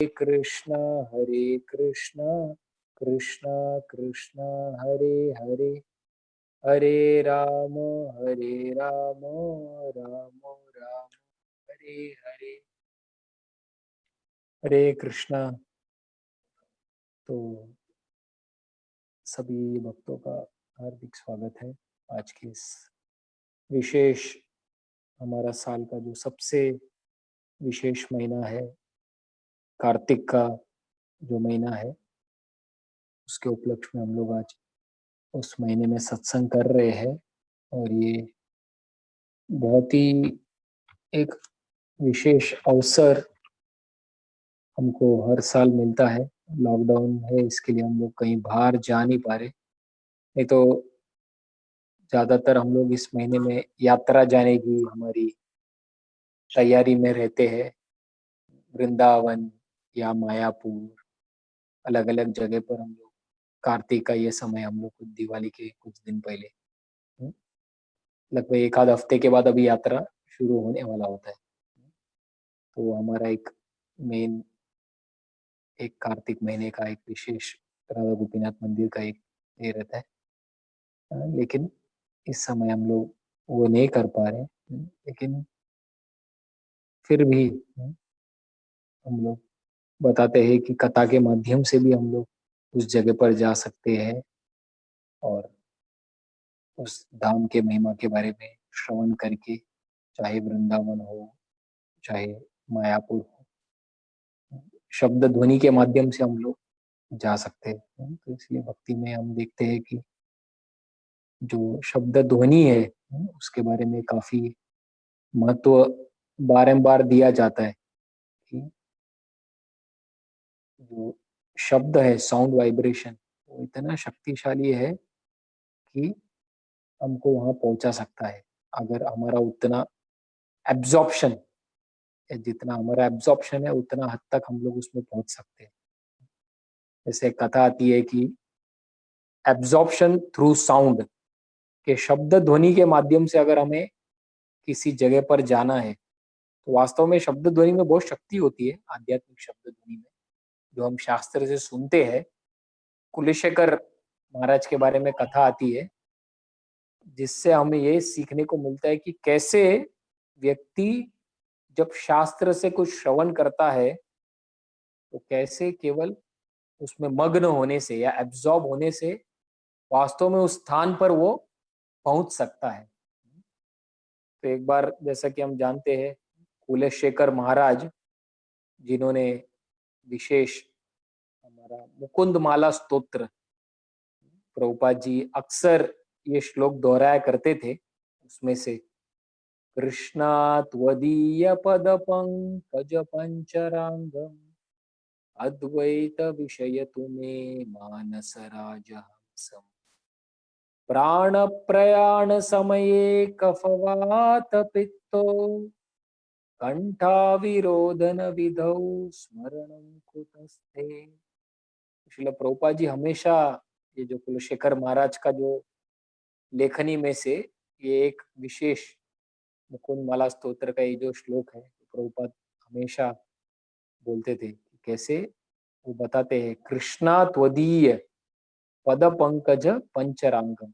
कृष्ण कृष्ण कृष्ण हरे हरे, हरे राम राम राम हरे हरे। हरे कृष्णा। तो सभी भक्तों का हार्दिक स्वागत है आज के इस विशेष, हमारा साल का जो सबसे विशेष महीना है, कार्तिक का जो महीना है, उसके उपलक्ष्य में हम लोग आज उस महीने में सत्संग कर रहे हैं। और ये बहुत ही एक विशेष अवसर हमको हर साल मिलता है। लॉकडाउन है, इसके लिए हम लोग कहीं बाहर जा नहीं पा रहे, नहीं तो ज्यादातर हम लोग इस महीने में यात्रा जाने की हमारी तैयारी में रहते हैं। वृंदावन या मायापुर, अलग अलग जगह पर हम लोग कार्तिक का ये समय, हम लोग कुछ दिवाली के कुछ दिन पहले, लगभग एक आध हफ्ते के बाद अभी यात्रा शुरू होने वाला होता है। तो हमारा एक मेन, एक कार्तिक महीने का एक विशेष राधा गोपीनाथ मंदिर का एक ये रहता है। लेकिन इस समय हम लोग वो नहीं कर पा रहे, लेकिन फिर भी हम लोग बताते हैं कि कथा के माध्यम से भी हम लोग उस जगह पर जा सकते हैं और उस धाम के महिमा के बारे में श्रवण करके, चाहे वृंदावन हो, चाहे मायापुर हो, शब्द ध्वनि के माध्यम से हम लोग जा सकते हैं। तो इसलिए भक्ति में हम देखते हैं कि जो शब्द ध्वनि है, उसके बारे में काफी महत्व बारंबार दिया जाता है कि जो शब्द है, साउंड वाइब्रेशन, वो इतना शक्तिशाली है कि हमको वहां पहुंचा सकता है अगर हमारा उतना एब्जॉर्प्शन, जितना हमारा एब्जॉर्प्शन है उतना हद तक हम लोग उसमें पहुंच सकते हैं। जैसे एक कथा आती है कि एब्जॉर्प्शन थ्रू साउंड, के शब्द ध्वनि के माध्यम से अगर हमें किसी जगह पर जाना है, तो वास्तव में शब्द ध्वनि में बहुत शक्ति होती है, आध्यात्मिक शब्द ध्वनि में, जो हम शास्त्र से सुनते हैं। कुलशेखर महाराज के बारे में कथा आती है, जिससे हमें ये सीखने को मिलता है कि कैसे व्यक्ति जब शास्त्र से कुछ श्रवण करता है, तो कैसे केवल उसमें मग्न होने से या एब्जॉर्ब होने से वास्तव में उस स्थान पर वो पहुंच सकता है। तो एक बार, जैसा कि हम जानते हैं, कुलशेखर महाराज, जिन्होंने विशेष हमारा मुकुंद माला स्तोत्र, प्रभुपाद जी अक्सर ये श्लोक दोहराया करते थे, उसमें से कृष्णा त्वदीय पद पंकज पंचरांगम अद्वैत विषय तुम्हें मानस राजहंसम प्राण प्रयाण समये कफवात पित्तो कंठाविरोधन विधौ स्मरणं कुतस्ते। श्रील प्रभुपाद जी हमेशा ये जो कुलशेखर महाराज का जो लेखनी में से ये एक विशेष मुकुंद माला स्तोत्र का ये जो श्लोक है, प्रभुपाद हमेशा बोलते थे कि कैसे वो बताते हैं, कृष्णा त्वदीय पद पंकज पंचरांगम।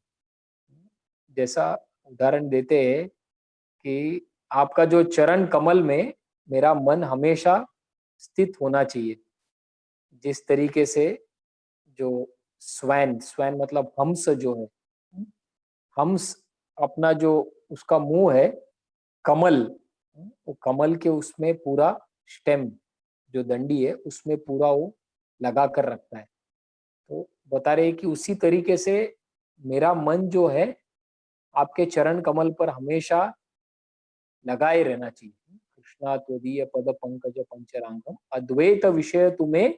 जैसा उदाहरण देते हैं कि आपका जो चरण कमल में मेरा मन हमेशा स्थित होना चाहिए। जिस तरीके से जो स्वैन, स्वैन मतलब हंस जो है, हंस अपना जो उसका मुंह है कमल, वो कमल के उसमें पूरा स्टेम, जो दंडी है उसमें पूरा वो लगा कर रखता है। तो बता रहे हैं कि उसी तरीके से मेरा मन जो है आपके चरण कमल पर हमेशा लगाए रहना चाहिए। कृष्णा त्वदीय पद पंकज पंचरांगम अद्वैत विषय तुम्हें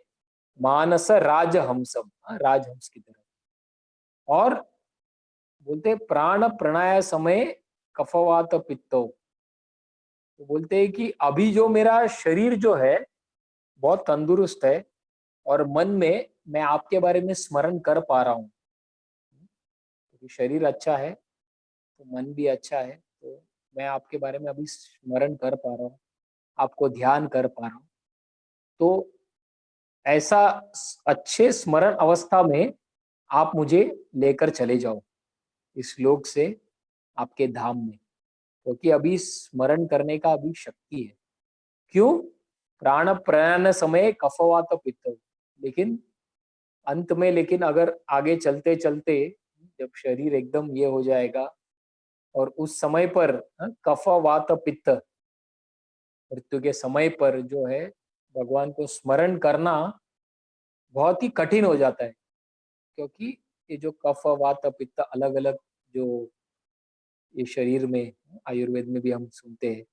मानस राजहंसम, राजहंस की तरह। और बोलते प्राण प्रणय समय कफवात पित्तो, तो बोलते हैं कि अभी जो मेरा शरीर जो है बहुत तंदुरुस्त है और मन में मैं आपके बारे में स्मरण कर पा रहा हूँ, क्योंकि शरीर अच्छा है तो मन भी अच्छा है, तो मैं आपके बारे में अभी स्मरण कर पा रहा हूँ, आपको ध्यान कर पा रहा हूँ। तो ऐसा अच्छे स्मरण अवस्था में आप मुझे लेकर चले जाओ इस लोक से आपके धाम में, क्योंकि अभी स्मरण करने का अभी शक्ति है। क्यों? प्राण प्रयाण समय कफवात पित्त। लेकिन अंत में, लेकिन अगर आगे चलते चलते जब शरीर एकदम ये हो जाएगा और उस समय पर कफ वात पित्त, मृत्यु के समय पर जो है भगवान को स्मरण करना बहुत ही कठिन हो जाता है, क्योंकि ये जो कफ वात पित्त अलग अलग जो ये शरीर में, आयुर्वेद में भी हम सुनते हैं,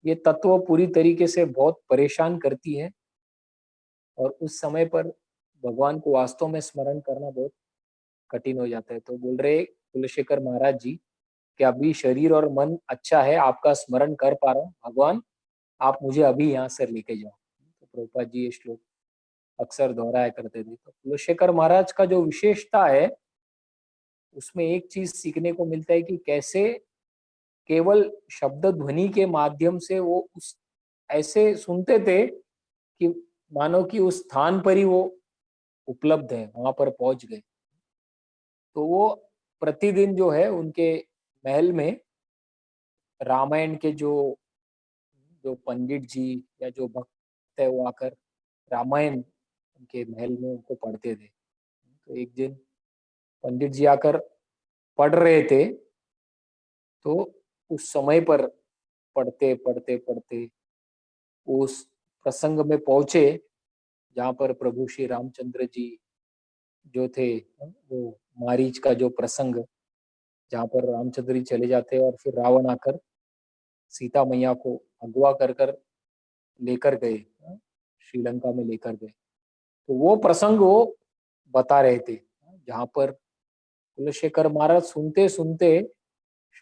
ये तत्व पूरी तरीके से बहुत परेशान करती है और उस समय पर भगवान को वास्तव में स्मरण करना बहुत कठिन हो जाता है। तो बोल रहे कुलशेखर महाराज जी कि अभी शरीर और मन अच्छा है, आपका स्मरण कर पा रहा हूँ, भगवान आप मुझे अभी यहाँ से लेके जाओ। तो प्रभुपाद जी ये श्लोक अक्सर दोहराया करते थे। तो कुलशेखर महाराज का जो विशेषता है उसमें एक चीज सीखने को मिलता है कि कैसे केवल शब्द ध्वनि के माध्यम से वो उस ऐसे सुनते थे कि मानो कि उस स्थान पर ही वो उपलब्ध है, वहां पर पहुंच गए। तो वो प्रतिदिन जो है उनके महल में रामायण के जो जो पंडित जी या जो भक्त है वो आकर रामायण उनके महल में उनको पढ़ते थे। तो एक दिन पंडित जी आकर पढ़ रहे थे, तो उस समय पर पढ़ते पढ़ते पढ़ते उस प्रसंग में पहुंचे जहाँ पर प्रभु श्री रामचंद्र जी जो थे, वो मारीच का जो प्रसंग जहाँ पर रामचंद्र जी चले जाते हैं और फिर रावण आकर सीता मैया को अगवा कर कर लेकर गए, श्रीलंका में लेकर गए। तो वो प्रसंग वो बता रहे थे जहाँ पर कुलशेखर महाराज सुनते सुनते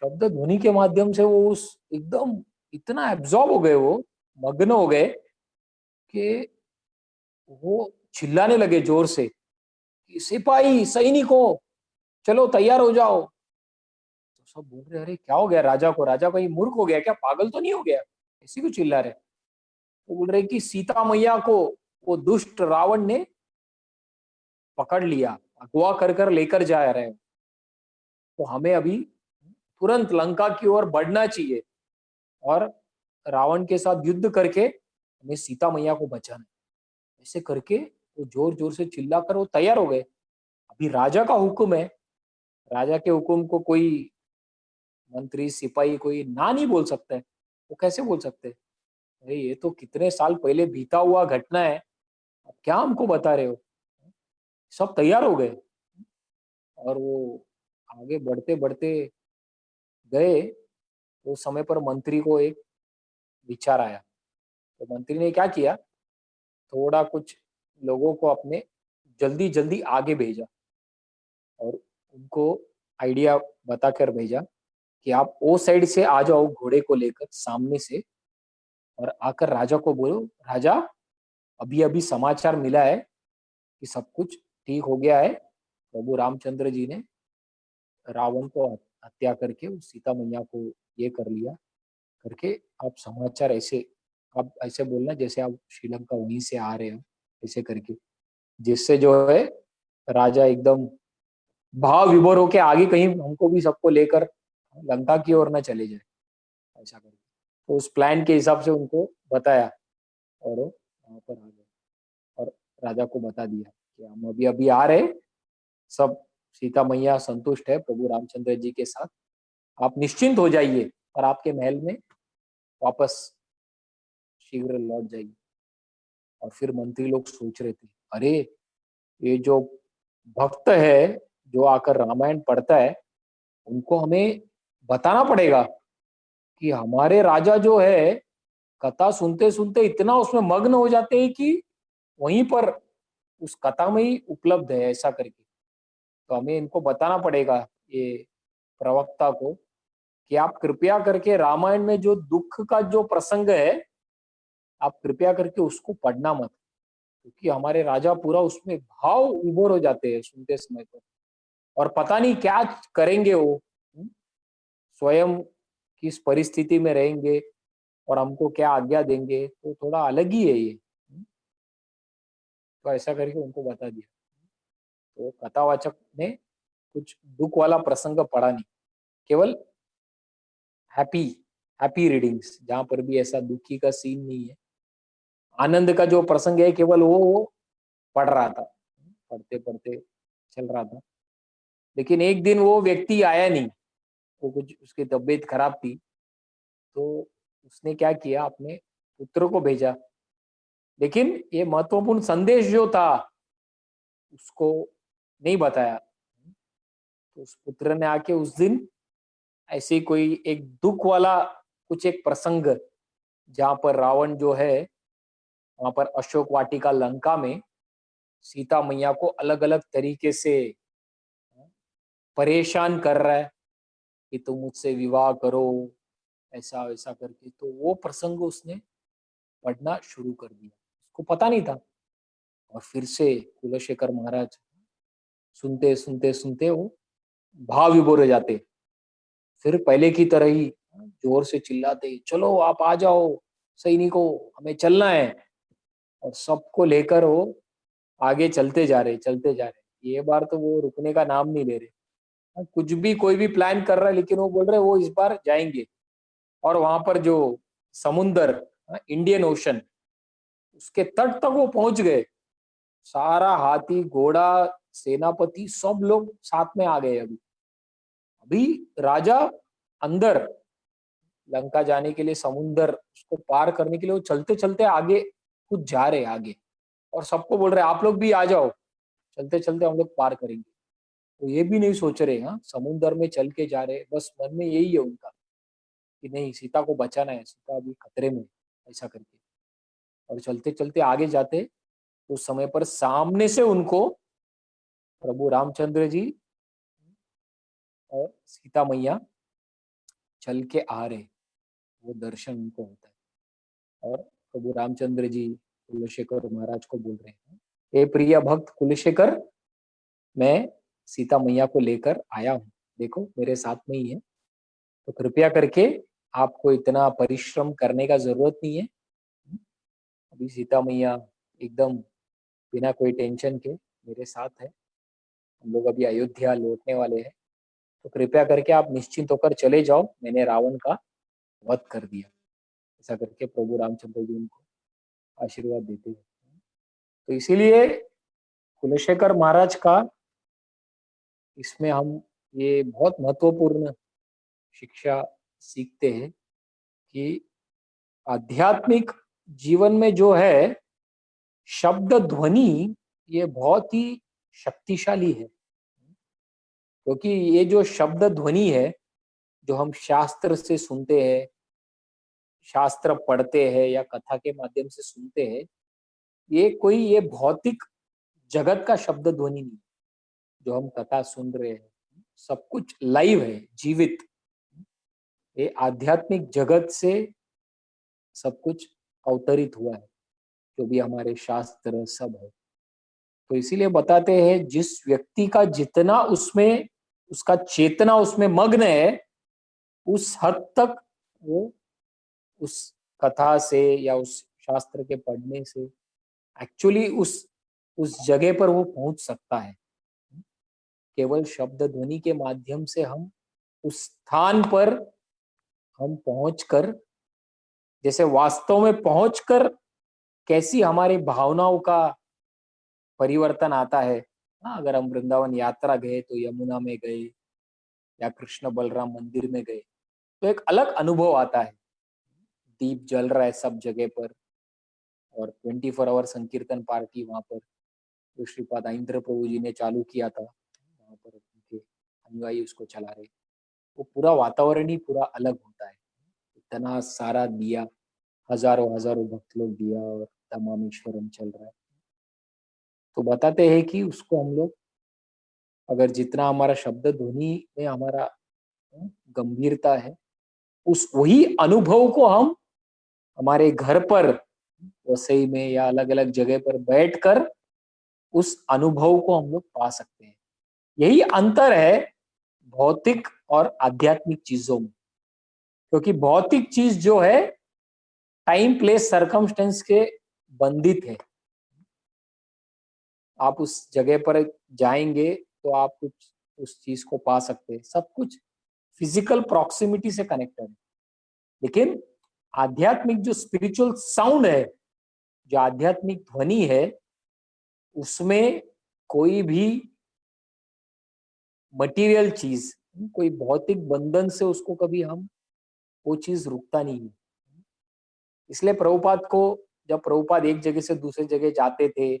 शब्द ध्वनि के माध्यम से वो उस एकदम इतना एब्जॉर्ब हो गए, वो मग्न हो गए कि वो चिल्लाने लगे जोर से कि सिपाही सैनिकों चलो तैयार हो जाओ। तो सब बोल रहे अरे क्या हो गया राजा को, राजा कहीं मूर्ख हो गया क्या, पागल तो नहीं हो गया, ऐसी क्यों चिल्ला रहे। तो बोल रहे कि सीता मैया को वो दुष्ट रावण ने पकड़ लिया, अगवा कर कर लेकर जा रहे हैं। तो हमें अभी तुरंत लंका की ओर बढ़ना चाहिए और रावण के साथ युद्ध करके हमें सीता मैया को बचाना है। ऐसे करके वो जोर जोर से चिल्लाकर वो तैयार हो गए। अभी राजा का हुक्म है, राजा के हुक्म को कोई मंत्री सिपाही कोई ना नहीं बोल सकता है। वो कैसे बोल सकते हैं? अरे ये तो कितने साल पहले बीता हुआ घटना है, अब क्या हमको बता रहे हो। सब तैयार हो गए और वो आगे बढ़ते बढ़ते गए। तो उस समय पर मंत्री को एक विचार आया। तो मंत्री ने क्या किया, थोड़ा कुछ लोगों को अपने जल्दी जल्दी आगे भेजा और उनको आइडिया बताकर भेजा कि आप वो साइड से आ जाओ घोड़े को लेकर सामने से, और आकर राजा को बोलो राजा अभी अभी समाचार मिला है कि सब कुछ ठीक हो गया है, प्रभु रामचंद्र जी ने रावण को हत्या करके उस सीता मैया को ये कर लिया करके। आप समाचार ऐसे, आप ऐसे बोलना जैसे आप श्रीलंका वहीं से आ रहे हो, ऐसे करके, जिससे जो है राजा एकदम भाव विभोर होके आगे कहीं हमको भी सबको लेकर लंका की ओर न चले जाए, ऐसा करके। तो उस प्लान के हिसाब से उनको बताया और वो वहां पर आ गए और राजा को बता दिया कि हम अभी अभी आ रहे, सब सीता मैया संतुष्ट है प्रभु रामचंद्र जी के साथ, आप निश्चिंत हो जाइए और आपके महल में वापस शीघ्र लौट जाइए। और फिर मंत्री लोग सोच रहे थे अरे ये जो भक्त है जो आकर रामायण पढ़ता है, उनको हमें बताना पड़ेगा कि हमारे राजा जो है कथा सुनते सुनते इतना उसमें मग्न हो जाते हैं कि वहीं पर उस कथा में ही उपलब्ध है, ऐसा करके। तो हमें इनको बताना पड़ेगा, ये प्रवक्ता को, कि आप कृपया करके रामायण में जो दुख का जो प्रसंग है आप कृपया करके उसको पढ़ना मत, क्योंकि हमारे राजा पूरा उसमें भाव विभोर हो जाते हैं सुनते समय पर, और पता नहीं क्या करेंगे वो, स्वयं किस परिस्थिति में रहेंगे और हमको क्या आज्ञा देंगे। तो थोड़ा अलग ही है ये। तो ऐसा करके उनको बता दिया। तो कथावाचक ने कुछ दुख वाला प्रसंग पढ़ा नहीं, केवल हैप्पी हैप्पी रीडिंग्स, जहां पर भी ऐसा दुखी का सीन नहीं है, आनंद का जो प्रसंग है केवल वो पढ़ रहा था, पढ़ते पढ़ते चल रहा था। लेकिन एक दिन वो व्यक्ति आया नहीं, वो कुछ उसकी तबीयत खराब थी, तो उसने क्या किया, अपने पुत्र को भेजा। लेकिन ये महत्वपूर्ण संदेश जो था उसको नहीं बताया। तो उस पुत्र ने आके उस दिन ऐसे ही कोई एक दुख वाला कुछ एक प्रसंग, जहां पर रावण जो है वहां पर अशोक वाटिका लंका में सीता मैया को अलग अलग तरीके से परेशान कर रहा है कि तुम मुझसे विवाह करो, ऐसा वैसा करके, तो वो प्रसंग उसने पढ़ना शुरू कर दिया, उसको पता नहीं था। और फिर से कुलशेखर महाराज सुनते सुनते सुनते वो भाव विभोर हो जाते, फिर पहले की तरह ही जोर से चिल्लाते, चलो आप आ जाओ सैनिकों, हमें चलना है। और सबको लेकर वो आगे चलते जा रहे, चलते जा रहे। ये बार तो वो रुकने का नाम नहीं ले रहे, कुछ भी कोई भी प्लान कर रहा है, लेकिन वो बोल रहे वो इस बार जाएंगे। और वहां पर जो समुंदर, इंडियन ओशन, उसके तट तक वो पहुंच गए। सारा हाथी घोड़ा सेनापति सब लोग साथ में आ गए। अभी अभी राजा अंदर लंका जाने के लिए, समुंदर उसको पार करने के लिए वो चलते चलते आगे कुछ जा रहे आगे, और सबको बोल रहे आप लोग भी आ जाओ, चलते चलते हम लोग पार करेंगे। तो ये भी नहीं सोच रहे, हाँ समुंदर में चल के जा रहे, बस मन में यही है उनका कि नहीं सीता को बचाना है, सीता अभी खतरे में, ऐसा करके। और चलते चलते आगे जाते, उस समय पर सामने से उनको प्रभु रामचंद्र जी और सीता मैया चल के आ रहे, वो दर्शन उनको होता है। और प्रभु रामचंद्र जी कुलशेखर महाराज को बोल रहे हैं, हे प्रिय भक्त कुलशेखर, मैं सीता मैया को लेकर आया हूँ, देखो मेरे साथ में ही है, तो कृपया करके आपको इतना परिश्रम करने का जरूरत नहीं है। अभी सीता मैया एकदम बिना कोई टेंशन के मेरे साथ है, हम लोग अभी अयोध्या लौटने वाले हैं, तो कृपया करके आप निश्चिंत होकर चले जाओ, मैंने रावण का वध कर दिया। ऐसा करके प्रभु रामचंद्र जी उनको आशीर्वाद देते हैं। तो इसीलिए कुलशेखर महाराज का इसमें हम ये बहुत महत्वपूर्ण शिक्षा सीखते हैं कि आध्यात्मिक जीवन में जो है शब्द ध्वनि, ये बहुत ही शक्तिशाली है। क्योंकि ये जो शब्द ध्वनि है, जो हम शास्त्र से सुनते हैं, शास्त्र पढ़ते हैं या कथा के माध्यम से सुनते हैं, ये भौतिक जगत का शब्द ध्वनि नहीं। जो हम कथा सुन रहे हैं सब कुछ लाइव है, जीवित। ये आध्यात्मिक जगत से सब कुछ अवतरित हुआ है, जो भी हमारे शास्त्र सब है। तो इसीलिए बताते हैं जिस व्यक्ति का जितना उसमें उसका चेतना उसमें मग्न है, उस हद तक वो उस कथा से या उस शास्त्र के पढ़ने से एक्चुअली उस जगह पर वो पहुंच सकता है। केवल शब्द ध्वनि के माध्यम से हम उस स्थान पर हम पहुंचकर, जैसे वास्तव में पहुंचकर कैसी हमारी भावनाओं का परिवर्तन आता है। हाँ, अगर हम वृंदावन यात्रा गए तो यमुना में गए या कृष्ण बलराम मंदिर में गए, तो एक अलग अनुभव आता है। दीप जल रहा है सब जगह पर, और 24 आवर संकीर्तन पार्टी वहां पर जो श्रीपाद इंद्र प्रभु जी ने चालू किया था, वहां पर उनके अनुयायी उसको चला रहे। वो पूरा वातावरण ही पूरा अलग होता है। इतना सारा दिया, हजारों हजारों भक्त लोग दिया और तमामेश्वरम चल रहा है। तो बताते हैं कि उसको हम लोग, अगर जितना हमारा शब्द ध्वनि में हमारा गंभीरता है, उस वही अनुभव को हम हमारे घर पर वसई में या अलग अलग जगह पर बैठकर उस अनुभव को हम लोग पा सकते हैं। यही अंतर है भौतिक और आध्यात्मिक चीजों में। क्योंकि भौतिक चीज जो है टाइम प्लेस सरकमस्टेंस के बंधित है, आप उस जगह पर जाएंगे तो आप कुछ उस चीज को पा सकते हैं। सब कुछ फिजिकल प्रॉक्सिमिटी से कनेक्टेड है। लेकिन आध्यात्मिक जो स्पिरिचुअल साउंड है, जो आध्यात्मिक ध्वनि है, उसमें कोई भी मटेरियल चीज, कोई भौतिक बंधन से उसको कभी हम वो चीज रुकता नहीं है। इसलिए प्रभुपाद को, जब प्रभुपाद एक जगह से दूसरे जगह जाते थे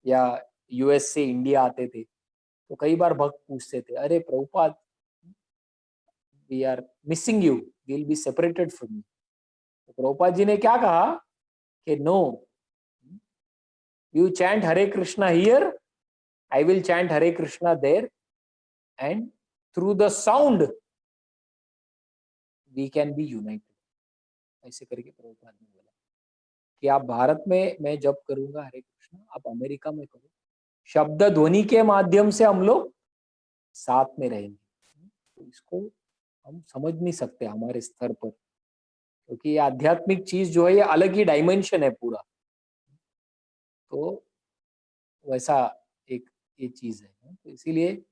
या यूएस से इंडिया आते थे, तो कई बार भक्त पूछते थे, अरे Prabhupada, we are missing you, we will be separated from you. तो प्रभुपाद जी ने क्या कहा कि no, you chant Hare Krishna here, I will chant Hare Krishna there, and through the sound we can be united. ऐसे करके प्रभुपाद ने बोला कि आप भारत में मैं जब करूंगा हरे कृष्णा, आप अमेरिका में करो, शब्द ध्वनि के माध्यम से हम लोग साथ में रहेंगे। तो इसको हम समझ नहीं सकते हमारे स्तर पर, क्योंकि ये आध्यात्मिक चीज जो है ये अलग ही डायमेंशन है पूरा। तो वैसा एक ये चीज है। तो इसीलिए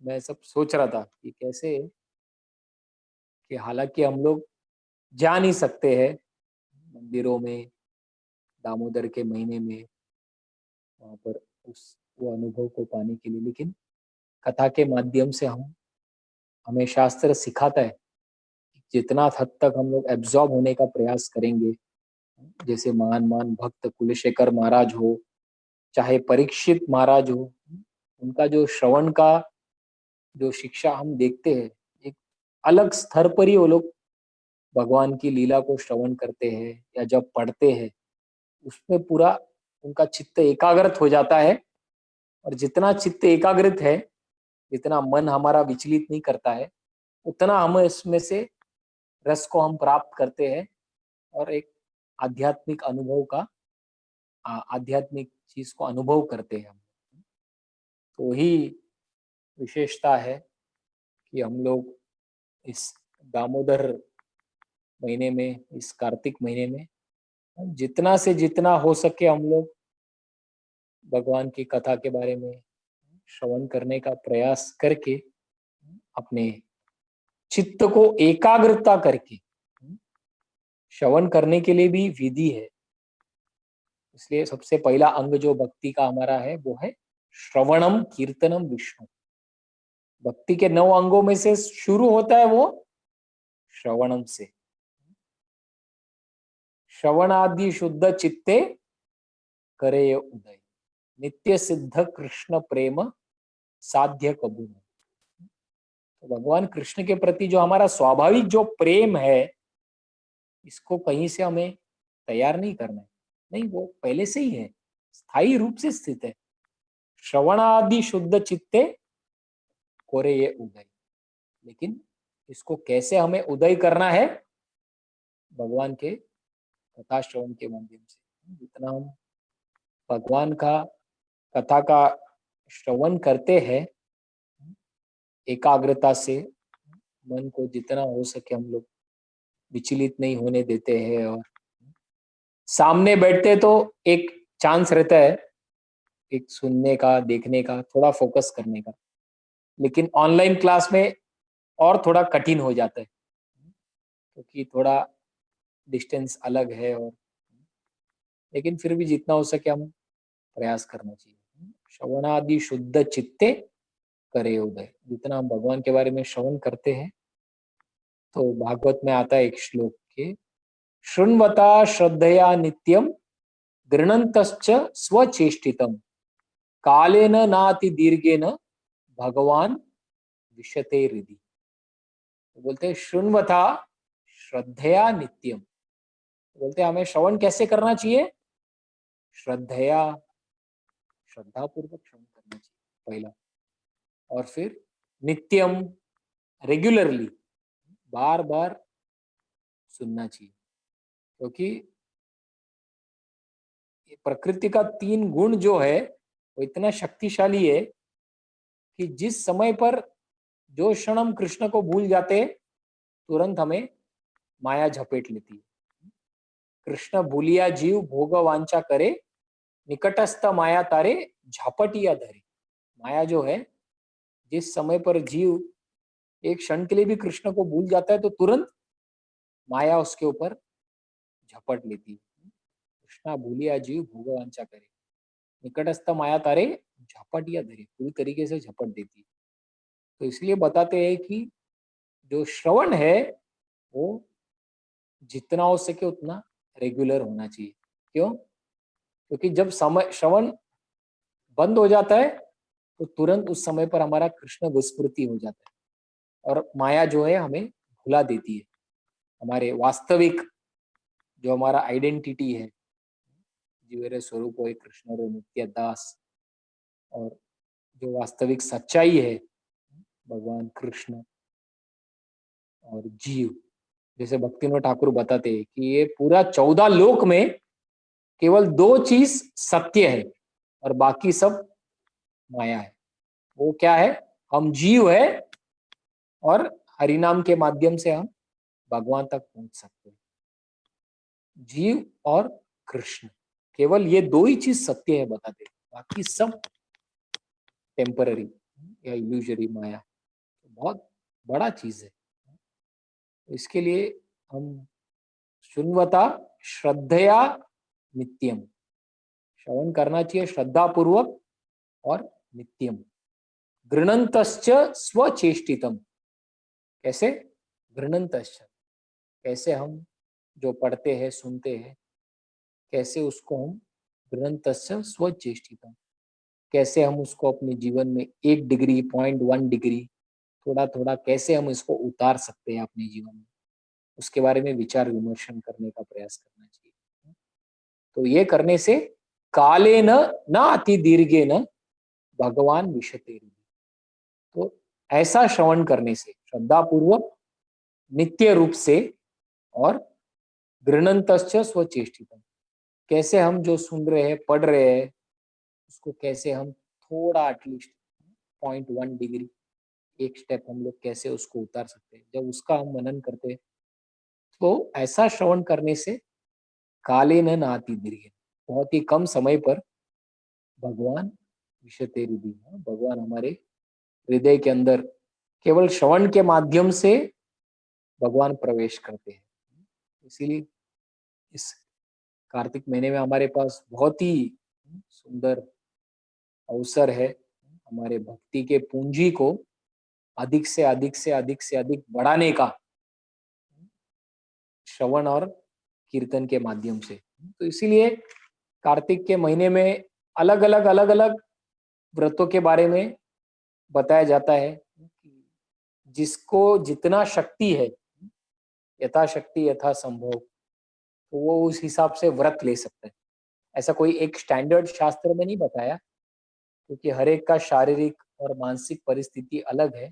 मैं सब सोच रहा था कि कैसे, कि हालांकि हम लोग जा नहीं सकते हैं मंदिरों में दामोदर के महीने में, वहां पर उस वो अनुभव को पाने के लिए, लेकिन कथा के माध्यम से हम, हमें शास्त्र सिखाता है जितना हद तक हम लोग एब्जॉर्ब होने का प्रयास करेंगे, जैसे महान महान भक्त कुलशेखर महाराज हो, चाहे परीक्षित महाराज हो, उनका जो श्रवण का जो शिक्षा हम देखते हैं, एक अलग स्तर पर ही वो लोग भगवान की लीला को श्रवण करते हैं या जब पढ़ते हैं, उसमें पूरा उनका चित्त एकाग्रत हो जाता है। और जितना चित्त एकाग्रित है, जितना मन हमारा विचलित नहीं करता है, उतना हम इसमें से रस को हम प्राप्त करते हैं और एक आध्यात्मिक अनुभव का, आध्यात्मिक चीज को अनुभव करते हैं हम। तो ही विशेषता है कि हम लोग इस दामोदर महीने में, इस कार्तिक महीने में जितना से जितना हो सके हम लोग भगवान की कथा के बारे में श्रवण करने का प्रयास करके, अपने चित्त को एकाग्रता करके, श्रवण करने के लिए भी विधि है। इसलिए सबसे पहला अंग जो भक्ति का हमारा है वो है श्रवणम कीर्तनम विष्णु। भक्ति के 9 अंगों में से शुरू होता है वो श्रवणम से। श्रवणादि शुद्ध चित्ते करे ये उदय, नित्य सिद्ध कृष्ण प्रेम साध्य कबू। तो भगवान कृष्ण के प्रति जो हमारा स्वाभाविक जो प्रेम है, इसको कहीं से हमें तैयार नहीं करना है, नहीं, वो पहले से ही है, स्थायी रूप से स्थित है। श्रवणादि शुद्ध चित्ते कोरे ये उदय। लेकिन इसको कैसे हमें उदय करना है? भगवान के कथा श्रवण के माध्यम से। जितना हम भगवान का कथा का श्रवण करते हैं एकाग्रता से, मन को जितना हो सके हम लोग विचलित नहीं होने देते हैं, और सामने बैठते तो एक चांस रहता है एक सुनने का, देखने का, थोड़ा फोकस करने का, लेकिन ऑनलाइन क्लास में और थोड़ा कठिन हो जाता है क्योंकि थोड़ा डिस्टेंस अलग है। और लेकिन फिर भी जितना हो सके हम प्रयास करना चाहिए। श्रवणादि शुद्ध चित्ते करे उदय। जितना हम भगवान के बारे में श्रवण करते हैं, तो भागवत में आता है एक श्लोक के, शृण्वता श्रद्धया नित्यम गृणन्तश्च स्वचेष्टितम कालेन नाति दीर्घेन भगवान विशते हृदि। तो बोलते हैं शृण्वता श्रद्धया नित्यम। बोलते हैं हमें श्रवण कैसे करना चाहिए? श्रद्धया, श्रद्धा पूर्वक श्रवण करना चाहिए पहला, और फिर नित्यम, रेगुलरली, बार बार सुनना चाहिए। क्योंकि प्रकृति का 3 गुण जो है वो इतना शक्तिशाली है कि जिस समय पर, जो क्षण हम कृष्ण को भूल जाते हैं, तुरंत हमें माया झपेट लेती है। कृष्ण भूलिया जीव भोग वांछा करे, निकटस्थ माया तारे झापटिया धरे। माया जो है, जिस समय पर जीव एक क्षण के लिए भी कृष्ण को भूल जाता है तो तुरंत माया उसके ऊपर झपट लेती है। कृष्णा भूलिया जीव भोगवांचा करे, निकटस्थ माया तारे झपटिया धरे, पूरी तरीके से झपट देती है। तो इसलिए बताते हैं कि जो श्रवण है वो जितना हो सके उतना रेगुलर होना चाहिए। क्यों? क्योंकि जब समय श्रवण बंद हो जाता है तो तुरंत उस समय पर हमारा कृष्ण विस्मृति हो जाता है और माया जो है हमें भुला देती है। हमारे वास्तविक जो हमारा आइडेंटिटी है, जीवेरे स्वरूप हो कृष्ण रो नित्य दास, और जो वास्तविक सच्चाई है भगवान कृष्ण और जीव, जैसे भक्तिविनोद ठाकुर बताते हैं कि ये पूरा 14 लोक में केवल 2 चीज सत्य है और बाकी सब माया है। वो क्या है? हम जीव है और हरिनाम के माध्यम से हम भगवान तक पहुंच सकते हैं। जीव और कृष्ण, केवल ये 2 ही चीज सत्य है बताते हैं, बाकी सब टेम्पररी या इल्यूजरी माया। बहुत बड़ा चीज है। इसके लिए हम सुनवता श्रद्धया नित्यम, श्रवण करना चाहिए श्रद्धा पूर्वक और नित्यम। गृणंतश्च स्वचेष्टितम, कैसे? गृणंतश्च, कैसे हम जो पढ़ते हैं सुनते हैं, कैसे उसको हम गृणंतश्च स्वचेष्टितम, कैसे हम उसको अपने जीवन में 1 डिग्री 0.1 डिग्री थोड़ा थोड़ा कैसे हम इसको उतार सकते हैं अपने जीवन में, उसके बारे में विचार विमर्शन करने का प्रयास करना चाहिए। तो ये करने से काले न अति दीर्घे न भगवान विशते। तो ऐसा श्रवण करने से श्रद्धा पूर्वक, नित्य रूप से और गृणंतश्च स्वचेष्टितम, कैसे हम जो सुन रहे हैं पढ़ रहे हैं उसको कैसे हम थोड़ा एटलीस्ट 0.1 डिग्री, एक स्टेप हम लोग कैसे उसको उतार सकते हैं। जब उसका हम मनन करते हैं तो ऐसा श्रवण करने से काले न नाति दीर्घ, बहुत ही कम समय पर भगवान विशते हृदय, भगवान हमारे हृदय के अंदर केवल श्रवण के माध्यम से भगवान प्रवेश करते हैं। इसीलिए इस कार्तिक महीने में हमारे पास बहुत ही सुंदर अवसर है हमारे भक्ति के पूंजी को अधिक से अधिक से अधिक से अधिक बढ़ाने का, श्रवण और कीर्तन के माध्यम से। तो इसीलिए कार्तिक के महीने में अलग अलग व्रतों के बारे में बताया जाता है। जिसको जितना शक्ति है, यथाशक्ति यथा संभव, तो वो उस हिसाब से व्रत ले सकता है। ऐसा कोई एक स्टैंडर्ड शास्त्र में नहीं बताया, क्योंकि हर एक का शारीरिक और मानसिक परिस्थिति अलग है।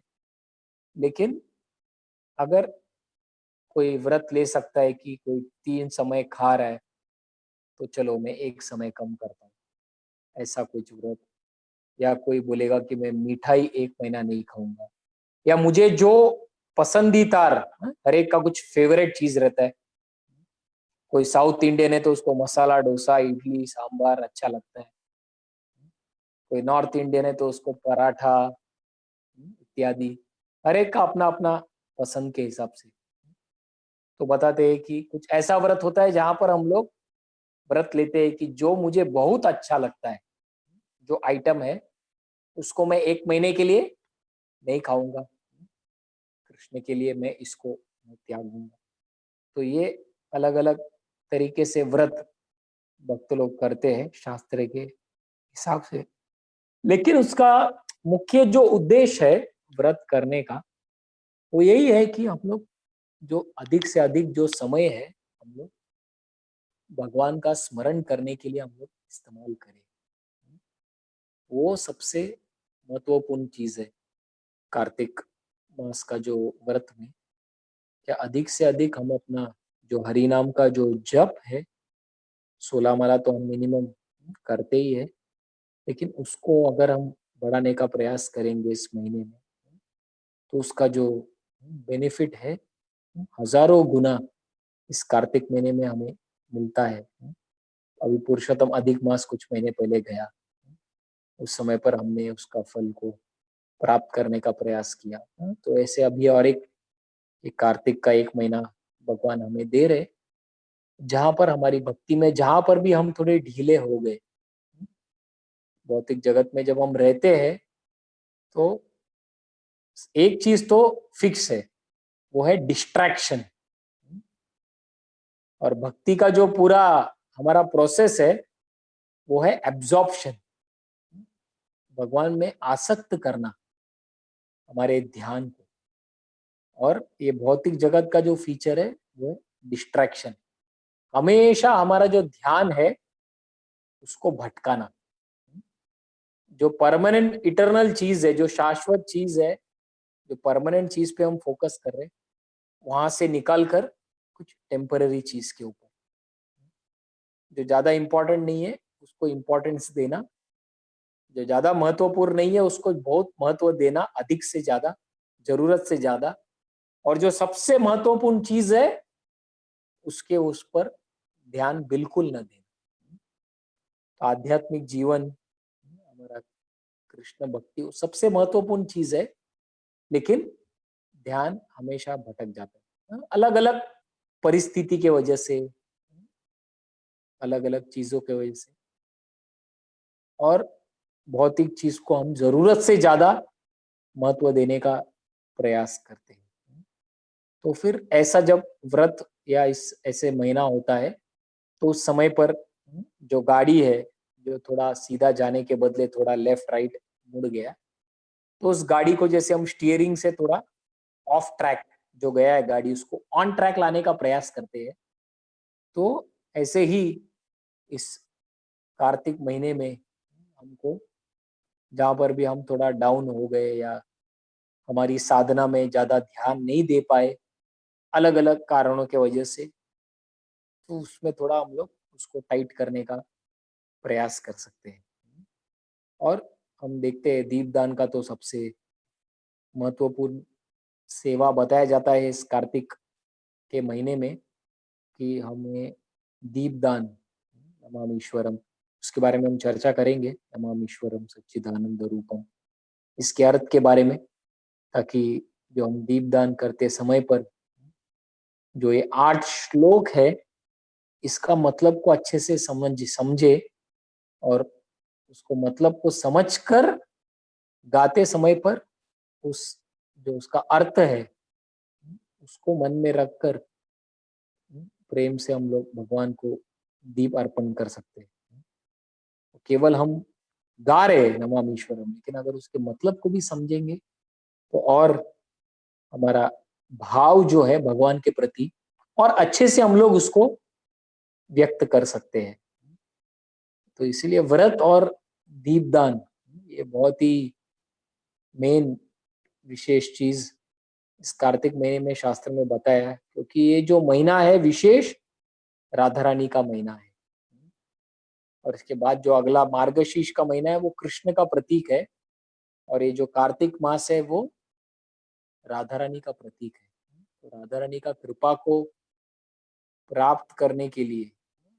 लेकिन अगर कोई व्रत ले सकता है कि कोई 3 समय खा रहा है तो चलो मैं 1 समय कम करता हूँ, ऐसा कुछ व्रत। या कोई बोलेगा कि मैं मिठाई 1 महीना नहीं खाऊंगा, या मुझे जो पसंदीदा, हर एक का कुछ फेवरेट चीज रहता है। कोई साउथ इंडियन है तो उसको मसाला डोसा इडली सांबार अच्छा लगता है, कोई नॉर्थ इंडियन है तो उसको पराठा इत्यादि। हर एक का अपना अपना पसंद के हिसाब से। तो बताते हैं कि कुछ ऐसा व्रत होता है जहां पर हम लोग व्रत लेते हैं कि जो मुझे बहुत अच्छा लगता है, जो आइटम है उसको मैं 1 महीने के लिए नहीं खाऊंगा, कृष्ण के लिए मैं इसको त्यागूंगा। तो ये अलग अलग तरीके से व्रत भक्त लोग करते हैं शास्त्र के हिसाब से। लेकिन उसका मुख्य जो उद्देश्य है व्रत करने का, वो यही है कि हम लोग जो अधिक से अधिक जो समय है हम लोग भगवान का स्मरण करने के लिए हम लोग इस्तेमाल करें। वो सबसे महत्वपूर्ण चीज है कार्तिक मास का जो व्रत में। क्या अधिक से अधिक हम अपना जो हरि नाम का जो जप है, 16 माला तो हम मिनिमम करते ही है, लेकिन उसको अगर हम बढ़ाने का प्रयास करेंगे इस महीने में तो उसका जो बेनिफिट है हजारों गुना इस कार्तिक महीने में हमें मिलता है। अभी पुरुषोत्तम अधिक मास कुछ महीने पहले गया, उस समय पर हमने उसका फल को प्राप्त करने का प्रयास किया। तो ऐसे अभी और एक कार्तिक का 1 महीना भगवान हमें दे रहे, जहाँ पर हमारी भक्ति में जहाँ पर भी हम थोड़े ढीले हो गए, भौतिक जगत में जब हम रहते हैं तो एक चीज तो फिक्स है, वो है डिस्ट्रैक्शन। और भक्ति का जो पूरा हमारा प्रोसेस है वो है एब्जॉर्प्शन, भगवान में आसक्त करना हमारे ध्यान को। और ये भौतिक जगत का जो फीचर है वो डिस्ट्रैक्शन, हमेशा हमारा जो ध्यान है उसको भटकाना। जो परमानेंट इटर्नल चीज है, जो शाश्वत चीज है, जो परमानेंट चीज पे हम फोकस कर रहे हैं, वहां से निकाल कर कुछ टेम्पररी चीज के ऊपर, जो ज्यादा इंपॉर्टेंट नहीं है उसको इंपॉर्टेंस देना, जो ज्यादा महत्वपूर्ण नहीं है उसको बहुत महत्व देना, अधिक से ज्यादा, जरूरत से ज्यादा। और जो सबसे महत्वपूर्ण चीज है उसके उस पर ध्यान बिल्कुल न देना। तो आध्यात्मिक जीवन, हमारा कृष्ण भक्ति वो सबसे महत्वपूर्ण चीज है, लेकिन ध्यान हमेशा भटक जाता है अलग अलग परिस्थिति के वजह से, अलग अलग चीजों के वजह से। और भौतिक चीज को हम जरूरत से ज्यादा महत्व देने का प्रयास करते हैं। तो फिर ऐसा जब व्रत या इस ऐसे महीना होता है तो उस समय पर जो गाड़ी है, जो थोड़ा सीधा जाने के बदले थोड़ा लेफ्ट राइट मुड़ गया, तो उस गाड़ी को जैसे हम स्टीयरिंग से थोड़ा ऑफ ट्रैक जो गया है गाड़ी उसको ऑन ट्रैक लाने का प्रयास करते हैं। तो ऐसे ही इस कार्तिक महीने में हमको जहाँ पर भी हम थोड़ा डाउन हो गए या हमारी साधना में ज्यादा ध्यान नहीं दे पाए अलग अलग कारणों के वजह से, तो उसमें थोड़ा हम लोग उसको टाइट करने का प्रयास कर सकते हैं। और हम देखते हैं दीपदान का तो सबसे महत्वपूर्ण सेवा बताया जाता है इस कार्तिक के महीने में, कि हमें दीपदान, नमामि ईश्वरम, उसके बारे में हम चर्चा करेंगे, नमामि ईश्वरम सच्चिदानंद रूपम, इसके अर्थ के बारे में, ताकि जो हम दीपदान करते समय पर जो ये 8 श्लोक है इसका मतलब को अच्छे से समझे और उसको मतलब को समझकर गाते समय पर उस जो उसका अर्थ है उसको मन में रखकर प्रेम से हम लोग भगवान को दीप अर्पण कर सकते हैं। केवल हम गा रहे हैं नमामि ईश्वरम, लेकिन अगर उसके मतलब को भी समझेंगे तो और हमारा भाव जो है भगवान के प्रति और अच्छे से हम लोग उसको व्यक्त कर सकते हैं। तो इसीलिए व्रत और दीपदान ये बहुत ही मेन विशेष चीज इस कार्तिक महीने में शास्त्र में बताया है, क्योंकि ये जो महीना है विशेष राधा रानी का महीना है। और इसके बाद जो अगला मार्गशीर्ष का महीना है वो कृष्ण का प्रतीक है, और ये जो कार्तिक मास है वो राधा रानी का प्रतीक है। तो राधा रानी का कृपा को प्राप्त करने के लिए,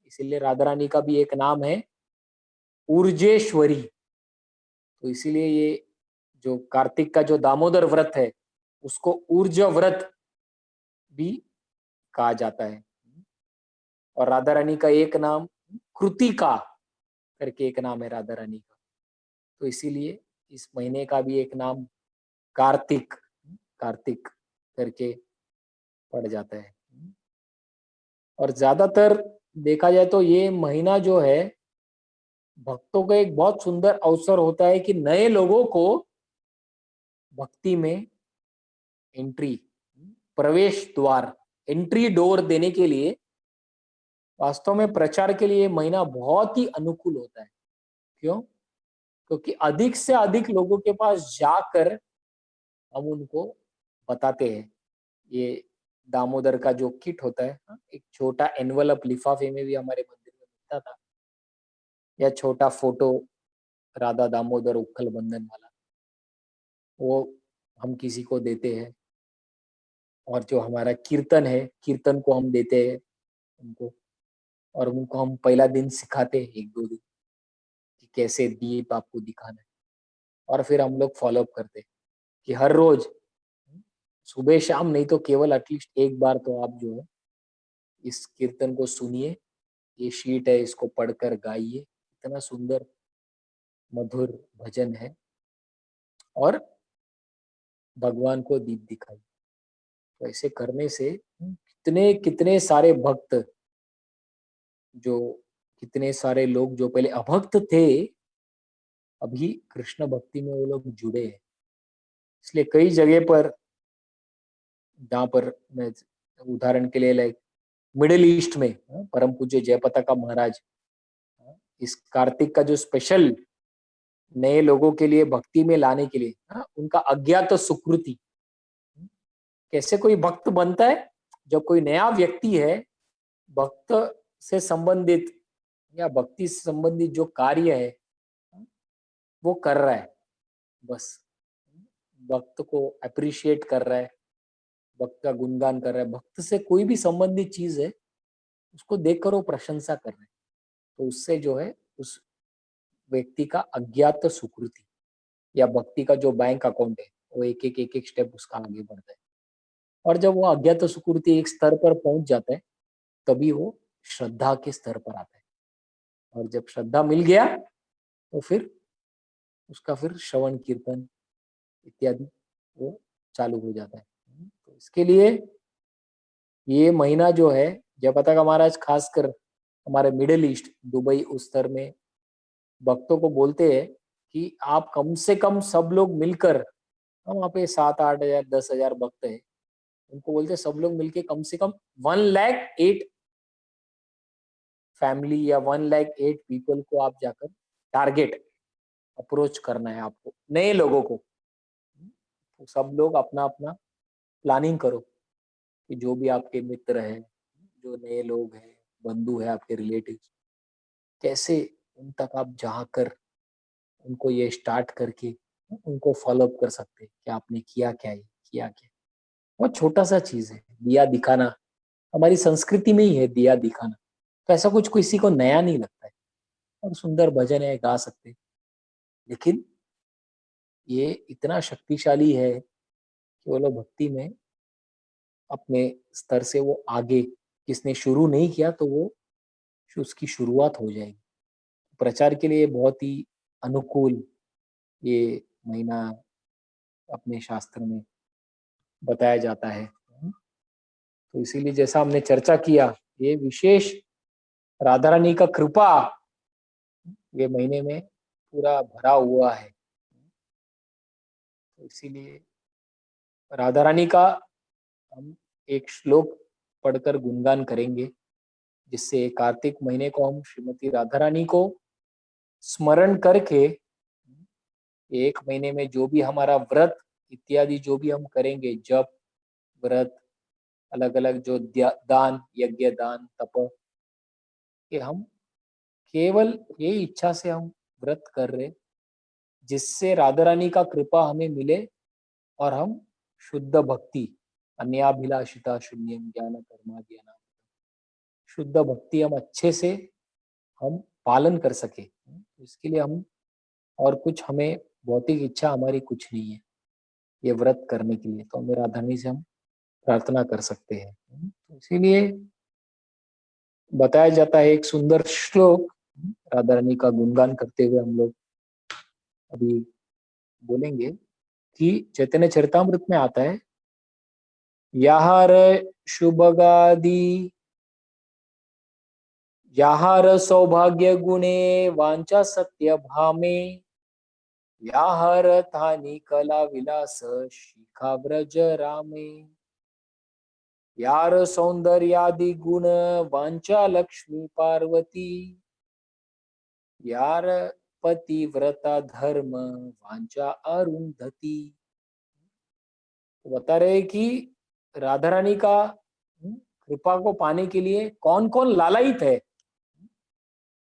इसीलिए राधा रानी का भी एक नाम है ऊर्जेश्वरी। तो इसीलिए ये जो कार्तिक का जो दामोदर व्रत है उसको ऊर्ज व्रत भी कहा जाता है। और राधा रानी का एक नाम कृतिका करके एक नाम है राधा रानी का, तो इसीलिए इस महीने का भी एक नाम कार्तिक, कार्तिक करके पड़ जाता है। और ज्यादातर देखा जाए तो ये महीना जो है भक्तों का एक बहुत सुंदर अवसर होता है कि नए लोगों को भक्ति में एंट्री, प्रवेश द्वार, एंट्री डोर देने के लिए वास्तव में प्रचार के लिए महीना बहुत ही अनुकूल होता है। क्यों? क्योंकि अधिक से अधिक लोगों के पास जाकर हम उनको बताते हैं ये दामोदर का जो किट होता है, एक छोटा एनवलप लिफाफे में भी हमारे मंदिर में मिलता था, या छोटा फोटो राधा दामोदर उक्खल बंधन वाला, वो हम किसी को देते हैं। और जो हमारा कीर्तन है, कीर्तन को हम देते हैं उनको। और उनको हम पहला दिन सिखाते हैं, 1-2 दिन कि कैसे दीप आपको दिखाना है, और फिर हम लोग फॉलो अप करते हैं कि हर रोज सुबह शाम नहीं तो केवल एटलीस्ट एक बार तो आप जो है इस कीर्तन को सुनिए। ये शीट है, इसको पढ़कर गाइए। इतना सुंदर मधुर भजन है, और भगवान को दीप दिखाइए। तो ऐसे करने से कितने कितने सारे भक्त, जो कितने सारे लोग जो पहले अभक्त थे, अभी कृष्ण भक्ति में वो लोग जुड़े हैं। इसलिए कई जगह पर, जहाँ पर मैं उदाहरण के लिए लाइक मिडिल ईस्ट में, परम पूज्य जयपताका महाराज, इस कार्तिक का जो स्पेशल नए लोगों के लिए भक्ति में लाने के लिए, उनका अज्ञात सुकृति, कैसे कोई भक्त बनता है, जब कोई नया व्यक्ति है भक्त से संबंधित या भक्ति से संबंधित जो कार्य है वो कर रहा है, बस भक्त को अप्रिशिएट कर रहा है, भक्त का गुणगान कर रहा है, भक्त से कोई भी संबंधित चीज है उसको देखकर वो प्रशंसा कर रहे हैं, तो उससे जो है उस व्यक्ति का अज्ञात सुकृति या भक्ति का जो बैंक अकाउंट है वो एक एक स्टेप उसका आगे बढ़ता है। और जब वो अज्ञात सुकृति एक स्तर पर पहुंच जाता है, तभी वो श्रद्धा के स्तर पर आता है, और जब श्रद्धा मिल गया तो फिर उसका फिर श्रवण कीर्तन इत्यादि वो चालू हो जाता है। तो इसके लिए ये महीना जो है, जयपताका महाराज खासकर हमारे मिडिल ईस्ट दुबई उस स्तर में भक्तों को बोलते हैं कि आप कम से कम सब लोग मिलकर, हम वहाँ पे 7-8 हजार 10 हजार भक्त हैं, उनको बोलते हैं सब लोग मिलके कम से कम 1,08,000 फैमिली या 1,08,000 पीपल को आप जाकर टारगेट अप्रोच करना है आपको, नए लोगों को। तो सब लोग अपना अपना प्लानिंग करो कि जो भी आपके मित्र हैं, जो नए लोग हैं, बंधु है, आपके रिलेटिव, कैसे उन तक आप जाकर उनको ये स्टार्ट करके उनको फॉलो अप कर सकते हैं कि आपने किया क्या, ये किया क्या। बहुत छोटा सा चीज है, दिया दिखाना हमारी संस्कृति में ही है, दिया दिखाना। तो ऐसा कुछ किसी को नया नहीं लगता है, और सुंदर भजन है, गा सकते हैं, लेकिन ये इतना शक्तिशाली है कि वो लोग भक्ति में अपने स्तर से वो आगे, किसने शुरू नहीं किया तो वो उसकी शुरुआत हो जाएगी। प्रचार के लिए बहुत ही अनुकूल ये महीना अपने शास्त्र में बताया जाता है। तो इसीलिए जैसा हमने चर्चा किया, ये विशेष राधा रानी का कृपा ये महीने में पूरा भरा हुआ है। तो इसीलिए राधा रानी का हम एक श्लोक पढ़कर गुणगान करेंगे, जिससे कार्तिक महीने को हम श्रीमती राधा रानी को स्मरण करके एक महीने में जो भी हमारा व्रत इत्यादि जो भी हम करेंगे, जप व्रत अलग अलग जो दान यज्ञ दान तप, कि हम केवल ये इच्छा से हम व्रत कर रहे, जिससे राधा रानी का कृपा हमें मिले और हम शुद्ध भक्ति, अन्याभिलाषिता शून्यम ज्ञान कर्मा ज्ञान, शुद्ध भक्ति हम अच्छे से हम पालन कर सके। इसके लिए हम और कुछ हमें भौतिक इच्छा हमारी कुछ नहीं है ये व्रत करने के लिए, तो हमें राधा रानी से हम प्रार्थना कर सकते हैं। तो इसीलिए बताया जाता है एक सुंदर श्लोक, राधा रानी का गुणगान करते हुए हम लोग अभी बोलेंगे कि चैतन्य चरितामृत में आता है, याहार शुभगादि याहार सौभाग्य गुणे वांचा सत्य भामे, याहार थानी कला विलास शिखा ब्रज रामे, यार सौंदर्यादि गुण वांचा लक्ष्मी पार्वती, यार पतिव्रता धर्म वांचा अरुंधति। तो बता रहे कि राधा रानी का कृपा को पाने के लिए कौन कौन लालायित है।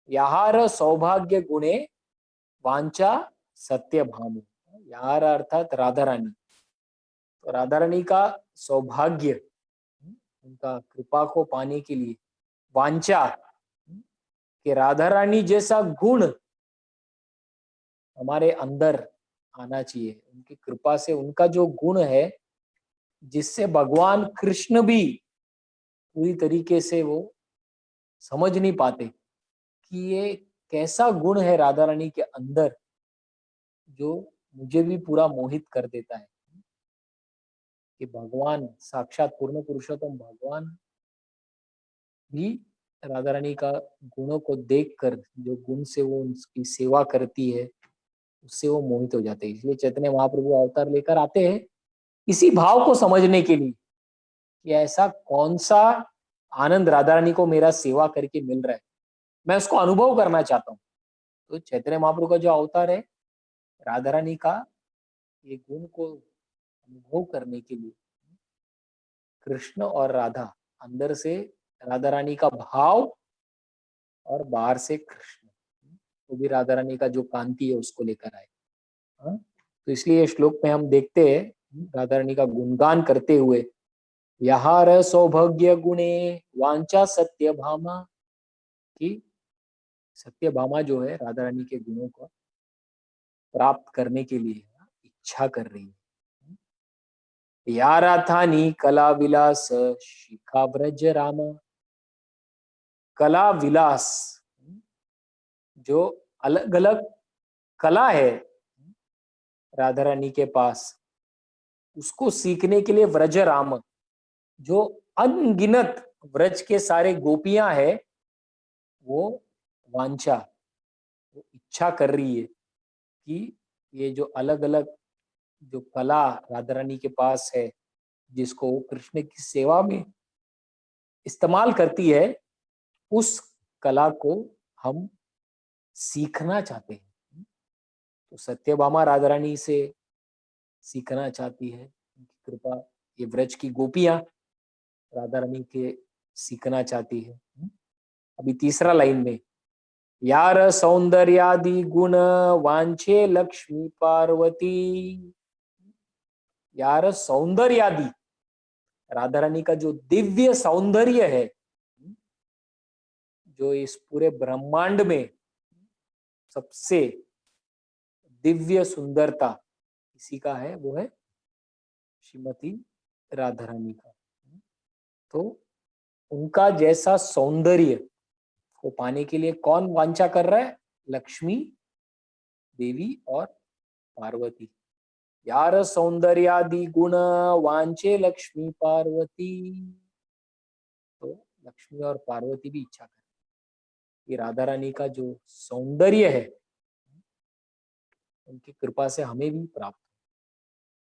याहार सौभाग्य गुणे वांचा सत्य भानु, यार अर्थात राधा रानी, तो राधा रानी का सौभाग्य, उनका कृपा को पाने के लिए वांछा, कि राधा रानी जैसा गुण हमारे अंदर आना चाहिए। उनकी कृपा से उनका जो गुण है, जिससे भगवान कृष्ण भी पूरी तरीके से वो समझ नहीं पाते कि ये कैसा गुण है राधा रानी के अंदर, जो मुझे भी पूरा मोहित कर देता है। कि भगवान साक्षात पूर्ण पुरुषोत्तम भगवान भी राधा रानी का गुणों को देखकर, जो गुण से वो उसकी सेवा करती है, उससे वो मोहित हो जाते हैं। इसलिए चैतन्य महाप्रभु अवतार लेकर आते हैं इसी भाव को समझने के लिए कि ऐसा कौन सा आनंद राधा रानी को मेरा सेवा करके मिल रहा है, मैं उसको अनुभव करना चाहता हूँ। तो चैतन्य महाप्रभु का जो अवतार है, राधा रानी का ये गुण को अनुभव करने के लिए, कृष्ण और राधा अंदर से राधा रानी का भाव और बाहर से कृष्ण, वो भी राधा रानी का जो कांति है उसको लेकर आए। हाँ? तो इसलिए श्लोक में हम देखते हैं राधा रानी का गुणगान करते हुए, यहार सौभाग्य गुणे वांछा सत्य भामा, की सत्य भामा जो है राधा रानी के गुणों को प्राप्त करने के लिए इच्छा कर रही है। यारा थानी कला विलास शिखा ब्रज राम, कला विलास जो अलग अलग कला है राधा रानी के पास, उसको सीखने के लिए व्रज राम, जो अनगिनत व्रज के सारे गोपियां है, वो वांछा, वो इच्छा कर रही है कि ये जो अलग अलग जो कला राधा रानी के पास है, जिसको वो कृष्ण की सेवा में इस्तेमाल करती है, उस कला को हम सीखना चाहते हैं। तो सत्यभामा राधा रानी से सीखना चाहती है, उनकी कृपा, ये व्रज की गोपियां राधा रानी के सीखना चाहती है। अभी तीसरा लाइन में, यार सौंदर्यादि गुण वांछे लक्ष्मी पार्वती, यार सौंदर्यादि राधा रानी का जो दिव्य सौंदर्य है, जो इस पूरे ब्रह्मांड में सबसे दिव्य सुंदरता इसी का है, वो है श्रीमती राधा रानी का। तो उनका जैसा सौंदर्य को पाने के लिए कौन वांछा कर रहा है? लक्ष्मी देवी और पार्वती। यार सौंदर्यादि गुण वांछे लक्ष्मी पार्वती, तो लक्ष्मी और पार्वती भी इच्छा कर, ये राधा रानी का जो सौंदर्य है, उनकी कृपा से हमें भी प्राप्त।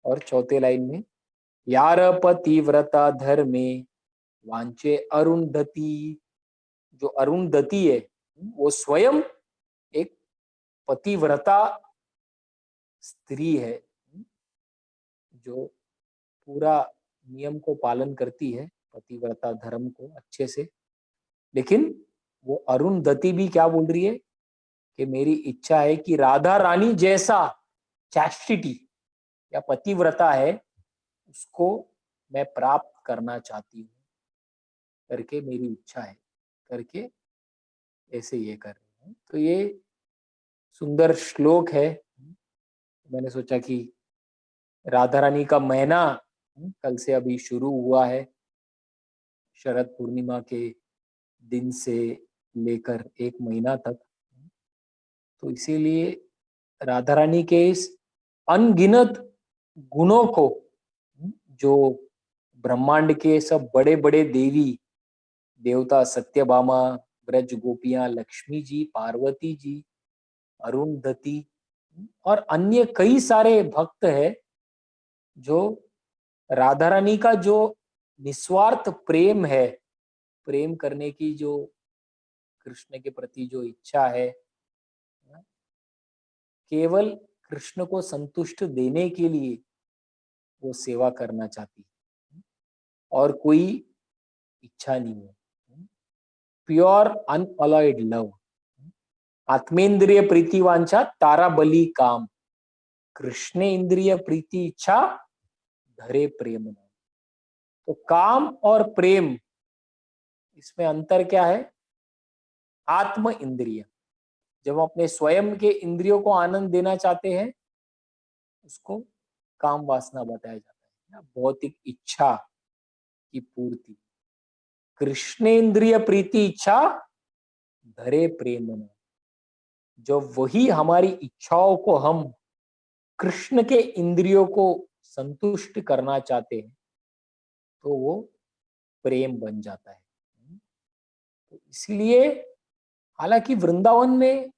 और चौथे लाइन में, यार पतिव्रता धर्मे वांचे अरुंधति, जो अरुंधति है वो स्वयं एक पतिव्रता स्त्री है, जो पूरा नियम को पालन करती है, पतिव्रता धर्म को अच्छे से। लेकिन वो अरुंधति भी क्या बोल रही है कि मेरी इच्छा है कि राधा रानी जैसा चैस्टिटी या पतिव्रता है, उसको मैं प्राप्त करना चाहती हूँ करके मेरी इच्छा है, करके ऐसे ये कर रहे हैं। तो ये सुंदर श्लोक है। मैंने सोचा कि राधा रानी का महीना कल से अभी शुरू हुआ है, शरद पूर्णिमा के दिन से लेकर एक महीना तक। तो इसीलिए राधा रानी के इस अनगिनत गुणों को, जो ब्रह्मांड के सब बड़े बड़े देवी देवता, सत्यभामा, ब्रज गोपियां, लक्ष्मी जी, पार्वती जी, अरुंधति और अन्य कई सारे भक्त है, जो राधा रानी का जो निस्वार्थ प्रेम है, प्रेम करने की जो कृष्ण के प्रति जो इच्छा है, केवल कृष्ण को संतुष्ट देने के लिए वो सेवा करना चाहती है, और कोई इच्छा नहीं है। प्योर अनअलॉयड लव, आत्मेंद्रिय प्रीति वांछा तारा बलि काम, कृष्ण इंद्रिय प्रीति इच्छा धरे प्रेम नाम। तो काम और प्रेम, इसमें अंतर क्या है? आत्म इंद्रिय, जब हम अपने स्वयं के इंद्रियों को आनंद देना चाहते हैं, उसको काम वासना बताया जाता है ना, भौतिक इच्छा की पूर्ति। कृष्णेन्द्रिय प्रीति इच्छा धरे प्रेम न, जब वही हमारी इच्छाओं को हम कृष्ण के इंद्रियों को संतुष्ट करना चाहते हैं, तो वो प्रेम बन जाता है। तो इसलिए हालांकि वृंदावन में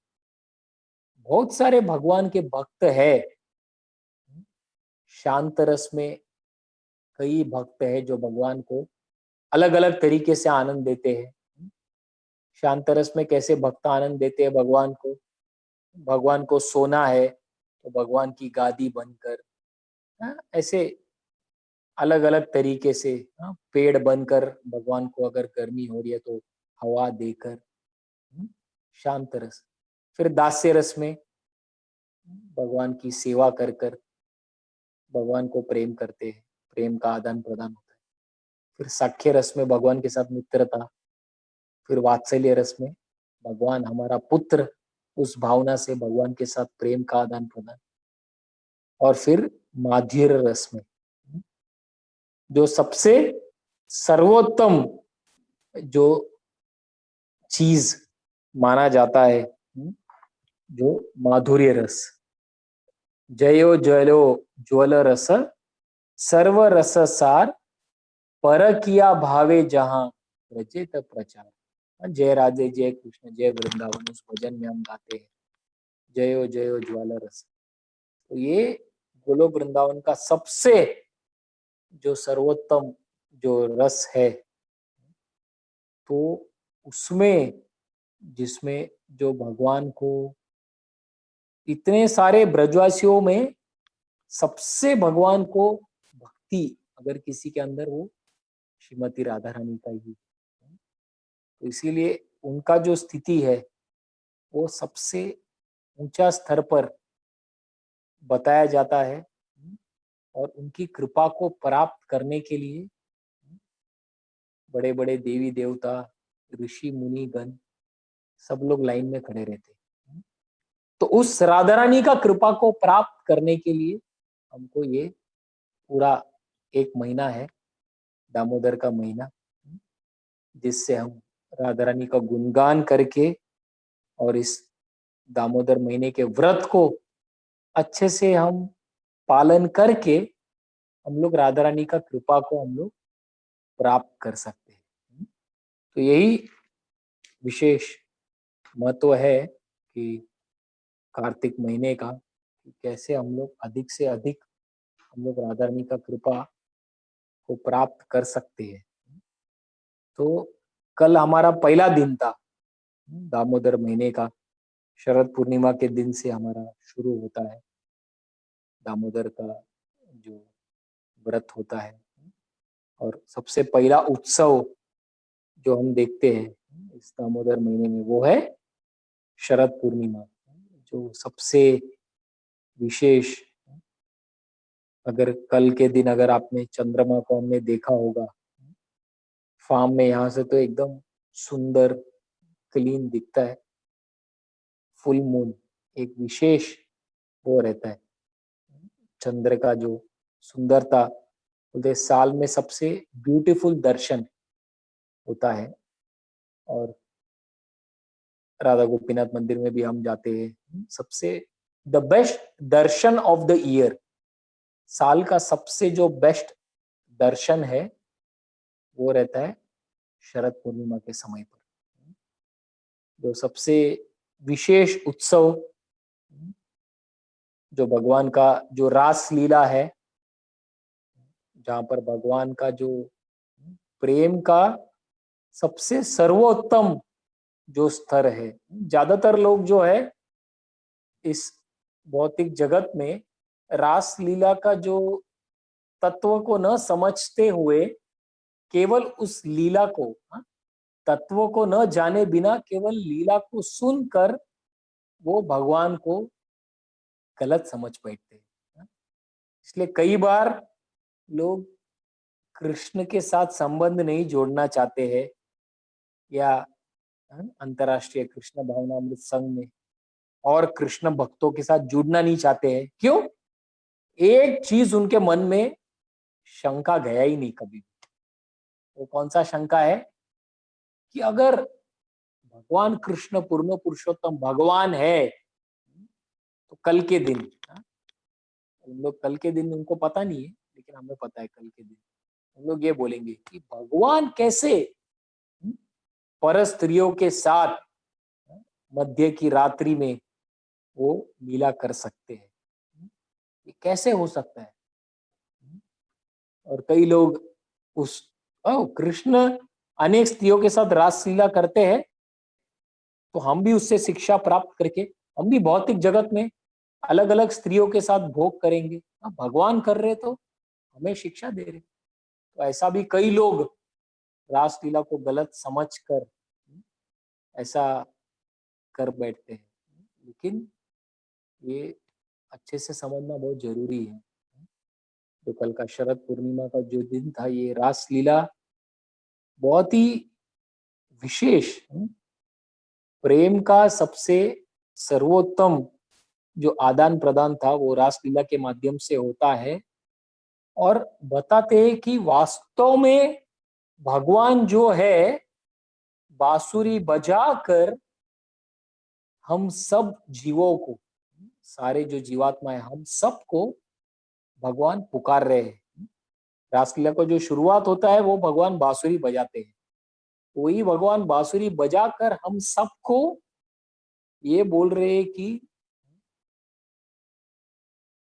बहुत सारे भगवान के भक्त है, शांत रस में कई भक्त है जो भगवान को अलग अलग तरीके से आनंद देते हैं। शांत रस में कैसे भक्त आनंद देते हैं भगवान को सोना है तो भगवान की गादी बनकर, ऐसे अलग अलग तरीके से, पेड़ बनकर भगवान को अगर गर्मी हो रही है तो हवा देकर, शांत रस। फिर दास्य रस में भगवान की सेवा कर कर भगवान को प्रेम करते हैं, प्रेम का आदान प्रदान होता है। फिर साख्य रस में भगवान के साथ मित्रता। फिर वात्सल्य रस में भगवान हमारा पुत्र, उस भावना से भगवान के साथ प्रेम का आदान प्रदान। और फिर माधुर्य रस में जो सबसे सर्वोत्तम जो चीज माना जाता है, जो माधुर्य रस। जयो जलो ज्वल रस सर्व रस सार, पर किया भावे जहां रचित प्रचार। जय राधे जय कृष्ण जय वृंदावन, उस भजन में हम गाते हैं जयो जयो ज्वाला रस। तो ये गोलोक वृंदावन का सबसे जो सर्वोत्तम जो रस है, तो उसमें जिसमें जो भगवान को इतने सारे ब्रजवासियों में सबसे भगवान को भक्ति अगर किसी के अंदर, वो श्रीमती राधा रानी का ही। तो इसीलिए उनका जो स्थिति है वो सबसे ऊंचा स्तर पर बताया जाता है। और उनकी कृपा को प्राप्त करने के लिए बड़े बड़े देवी देवता, ऋषि मुनि गण सब लोग लाइन में खड़े रहते हैं। तो उस राधा रानी का कृपा को प्राप्त करने के लिए हमको ये पूरा एक महीना है, दामोदर का महीना, जिससे हम राधा रानी का गुणगान करके और इस दामोदर महीने के व्रत को अच्छे से हम पालन करके हम लोग राधा रानी का कृपा को हम लोग प्राप्त कर सकते हैं। तो यही विशेष महत्व है कि कार्तिक महीने का, कि कैसे हम लोग अधिक से अधिक हम लोग राधा रानी का कृपा को प्राप्त कर सकते हैं। तो कल हमारा पहला दिन था दामोदर महीने का, शरद पूर्णिमा के दिन से हमारा शुरू होता है दामोदर का जो व्रत होता है। और सबसे पहला उत्सव जो हम देखते हैं इस दामोदर महीने में वो है शरद पूर्णिमा, जो सबसे विशेष। अगर कल के दिन अगर आपने चंद्रमा को हमने देखा होगा फार्म में, यहाँ से तो एकदम सुंदर क्लीन दिखता है। फुल मून एक विशेष वो रहता है, चंद्र का जो सुंदरता, बोलते साल में सबसे ब्यूटीफुल दर्शन होता है। और राधा गोपीनाथ मंदिर में भी हम जाते हैं, सबसे the best Darshan of the year, साल का सबसे जो बेस्ट दर्शन है वो रहता है शरद पूर्णिमा के समय पर। जो सबसे विशेष उत्सव, जो भगवान का जो रास लीला है, जहां पर भगवान का जो प्रेम का सबसे सर्वोत्तम जो स्तर है। ज्यादातर लोग जो है इस भौतिक जगत में रास लीला का जो तत्व को न समझते हुए केवल उस लीला को, तत्व को न जाने बिना केवल लीला को सुनकर वो भगवान को गलत समझ बैठते हैं। इसलिए कई बार लोग कृष्ण के साथ संबंध नहीं जोड़ना चाहते हैं, या अंतर्राष्ट्रीय कृष्ण भावनामृत संघ में और कृष्ण भक्तों के साथ जुड़ना नहीं चाहते हैं। क्यों? एक चीज उनके मन में शंका गया ही नहीं कभी। वो कौन सा शंका है? कि अगर भगवान कृष्ण पूर्ण पुरुषोत्तम भगवान है तो कल के दिन, उन लोग कल के दिन उनको पता नहीं है लेकिन हमें पता है कल के दिन हम लोग ये बोलेंगे कि भगवान कैसे पर स्त्रियों के साथ मध्य की रात्रि में वो लीला कर सकते हैं। ये कैसे हो सकता है? और कई लोग उस कृष्ण अनेक स्त्रियों के साथ रासलीला करते हैं तो हम भी उससे शिक्षा प्राप्त करके हम भी भौतिक जगत में अलग अलग स्त्रियों के साथ भोग करेंगे। भगवान कर रहे तो हमें शिक्षा दे रहे। तो ऐसा भी कई लोग रासलीला को गलत समझकर ऐसा कर बैठते हैं। लेकिन ये अच्छे से समझना बहुत जरूरी है। जो कल का शरद पूर्णिमा का जो दिन था, ये रासलीला बहुत ही विशेष प्रेम का सबसे सर्वोत्तम जो आदान प्रदान था वो रासलीला के माध्यम से होता है। और बताते हैं कि वास्तव में भगवान जो है बांसुरी बजाकर हम सब जीवों को, सारे जो जीवात्मा है हम सबको भगवान पुकार रहे हैं। रासलीला का जो शुरुआत होता है वो भगवान बांसुरी बजाते हैं। वही भगवान बांसुरी बजाकर हम सबको ये बोल रहे हैं कि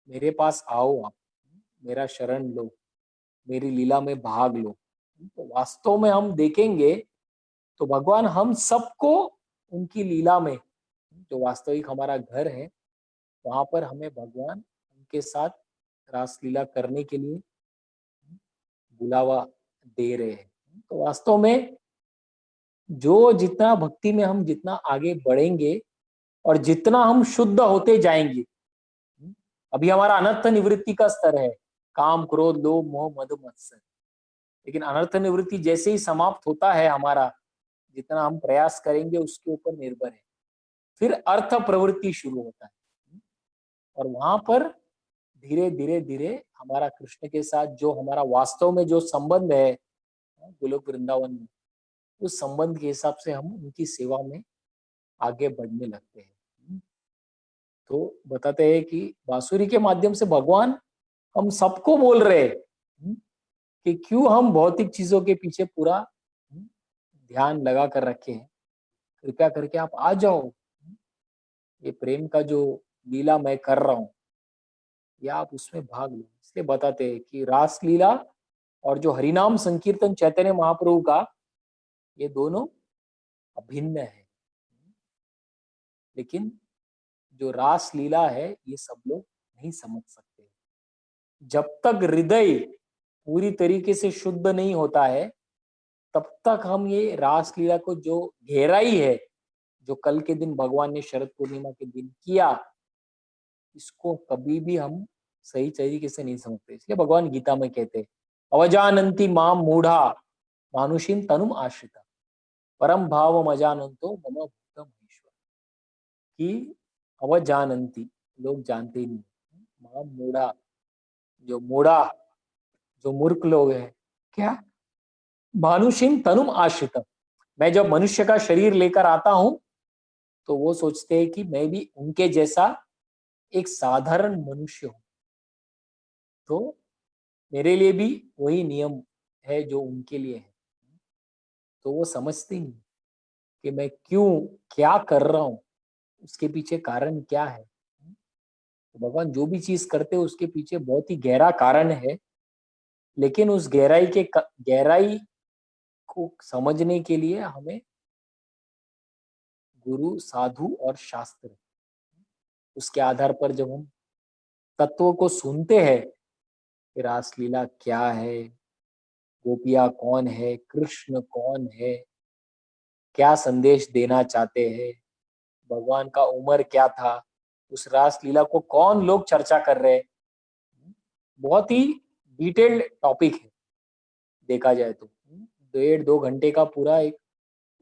मेरे पास आओ, आप मेरा शरण लो, मेरी लीला में भाग लो। तो वास्तव में हम देखेंगे तो भगवान हम सबको उनकी लीला में, जो वास्तविक हमारा घर है, वहां पर हमें भगवान उनके साथ रासलीला करने के लिए बुलावा दे रहे हैं। तो वास्तव में जो जितना भक्ति में हम जितना आगे बढ़ेंगे और जितना हम शुद्ध होते जाएंगे, अभी हमारा अनर्थ निवृत्ति का स्तर है काम क्रोध लोभ मोह मद मत्सर, लेकिन अनर्थ निवृत्ति जैसे ही समाप्त होता है हमारा, जितना हम प्रयास करेंगे उसके ऊपर निर्भर है। फिर अर्थ प्रवृत्ति शुरू होता है और वहां पर धीरे धीरे धीरे हमारा कृष्ण के साथ जो हमारा वास्तव में जो संबंध है गोलोक वृंदावन में, उस संबंध के हिसाब से हम उनकी सेवा में आगे बढ़ने लगते हैं। तो बताते हैं कि बांसुरी के माध्यम से भगवान हम सबको बोल रहे हैं कि क्यों हम भौतिक चीजों के पीछे पूरा ध्यान लगा कर रखे हैं। कृपया करके आप आ जाओ, ये प्रेम का जो लीला मैं कर रहा हूँ या आप उसमें भाग लो। इसलिए बताते हैं कि रास लीला और जो हरिनाम संकीर्तन चैतन्य महाप्रभु का, ये दोनों अभिन्न है। लेकिन जो रास लीला है ये सब लोग नहीं समझ सकते। जब तक हृदय पूरी तरीके से शुद्ध नहीं होता है तब तक हम ये रास लीला को जो गहराई है, जो कल के दिन भगवान ने शरद पूर्णिमा के दिन किया, इसको कभी भी हम सही तरीके से नहीं समझते। इसलिए भगवान गीता में कहते हैं अवजानंती माम मूढ़ा मानुषीम तनुम आश्रिता परम भाव अजानंतो मम भूतम ईश्वर। कि अवजानंती, लोग जानते ही नहीं, माम मूढ़ा, जो मूढ़ा, जो मूर्ख लोग हैं, क्या मानुषीम तनुम आश्रितम, मैं जब मनुष्य का शरीर लेकर आता हूं तो वो सोचते हैं कि मैं भी उनके जैसा एक साधारण मनुष्य हूं, तो मेरे लिए भी वही नियम है जो उनके लिए है। तो वो समझते नहीं कि मैं क्यों क्या कर रहा हूं, उसके पीछे कारण क्या है। तो भगवान जो भी चीज करते हैं उसके पीछे बहुत ही गहरा कारण है। लेकिन उस गहराई को समझने के लिए हमें गुरु साधु और शास्त्र, उसके आधार पर जब हम तत्वों को सुनते हैं कि रासलीला क्या है, गोपिया कौन है, कृष्ण कौन है, क्या संदेश देना चाहते हैं, भगवान का उम्र क्या था, उस रासलीला को कौन लोग चर्चा कर रहे हैं, बहुत ही डिटेल्ड टॉपिक है देखा जाए तो। 1.5-2 घंटे का पूरा एक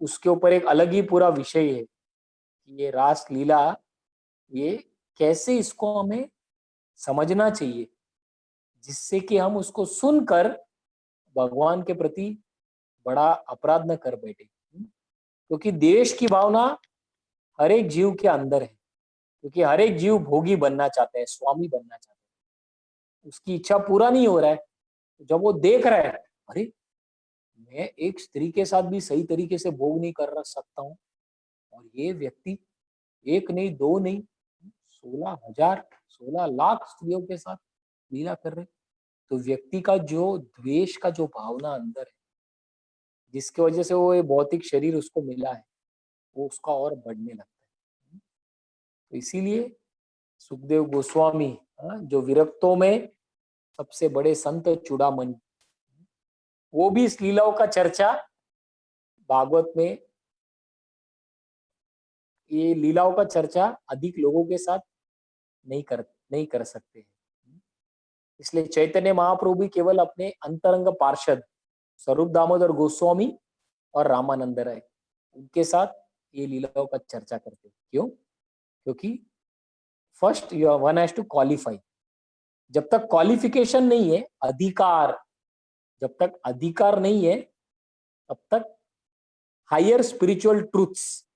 उसके ऊपर एक अलग ही पूरा विषय है कि ये रास लीला, ये कैसे इसको हमें समझना चाहिए, जिससे कि हम उसको सुनकर भगवान के प्रति बड़ा अपराध न कर बैठे। क्योंकि देश की भावना हर एक जीव के अंदर है, क्योंकि हर एक जीव भोगी बनना चाहता है, स्वामी बनना चाहता है, उसकी इच्छा पूरा नहीं हो रहा है। जब वो देख रहा है, अरे मैं एक स्त्री के साथ भी सही तरीके से भोग नहीं कर सकता हूँ, और ये व्यक्ति एक नहीं, दो नहीं, 16,000, 16 लाख स्त्रियों के साथ लीला कर रहे, तो व्यक्ति का जो द्वेष का जो भावना अंदर है, जिसकी वजह से वो ये भौतिक शरीर उसको मिला है, वो उसका और बढ़ने लगता है। तो इसीलिए सुखदेव गोस्वामी, जो विरक्तों में सबसे बड़े संत चूड़ामणि, वो भी इस लीलाओं का चर्चा भागवत में, ये लीलाओं का चर्चा अधिक लोगों के साथ नहीं कर सकते हैं। इसलिए चैतन्य महाप्रभु भी केवल अपने अंतरंग पार्षद स्वरूप दामोदर गोस्वामी और रामानंद राय, उनके साथ ये लीलाओं का चर्चा करते हैं। क्यों? क्योंकि first one has to qualify. जब तक क्वालिफिकेशन नहीं है, अधिकार, जब तक अधिकार नहीं है, तब तक हायर स्पिरिचुअल ट्रूथ्स,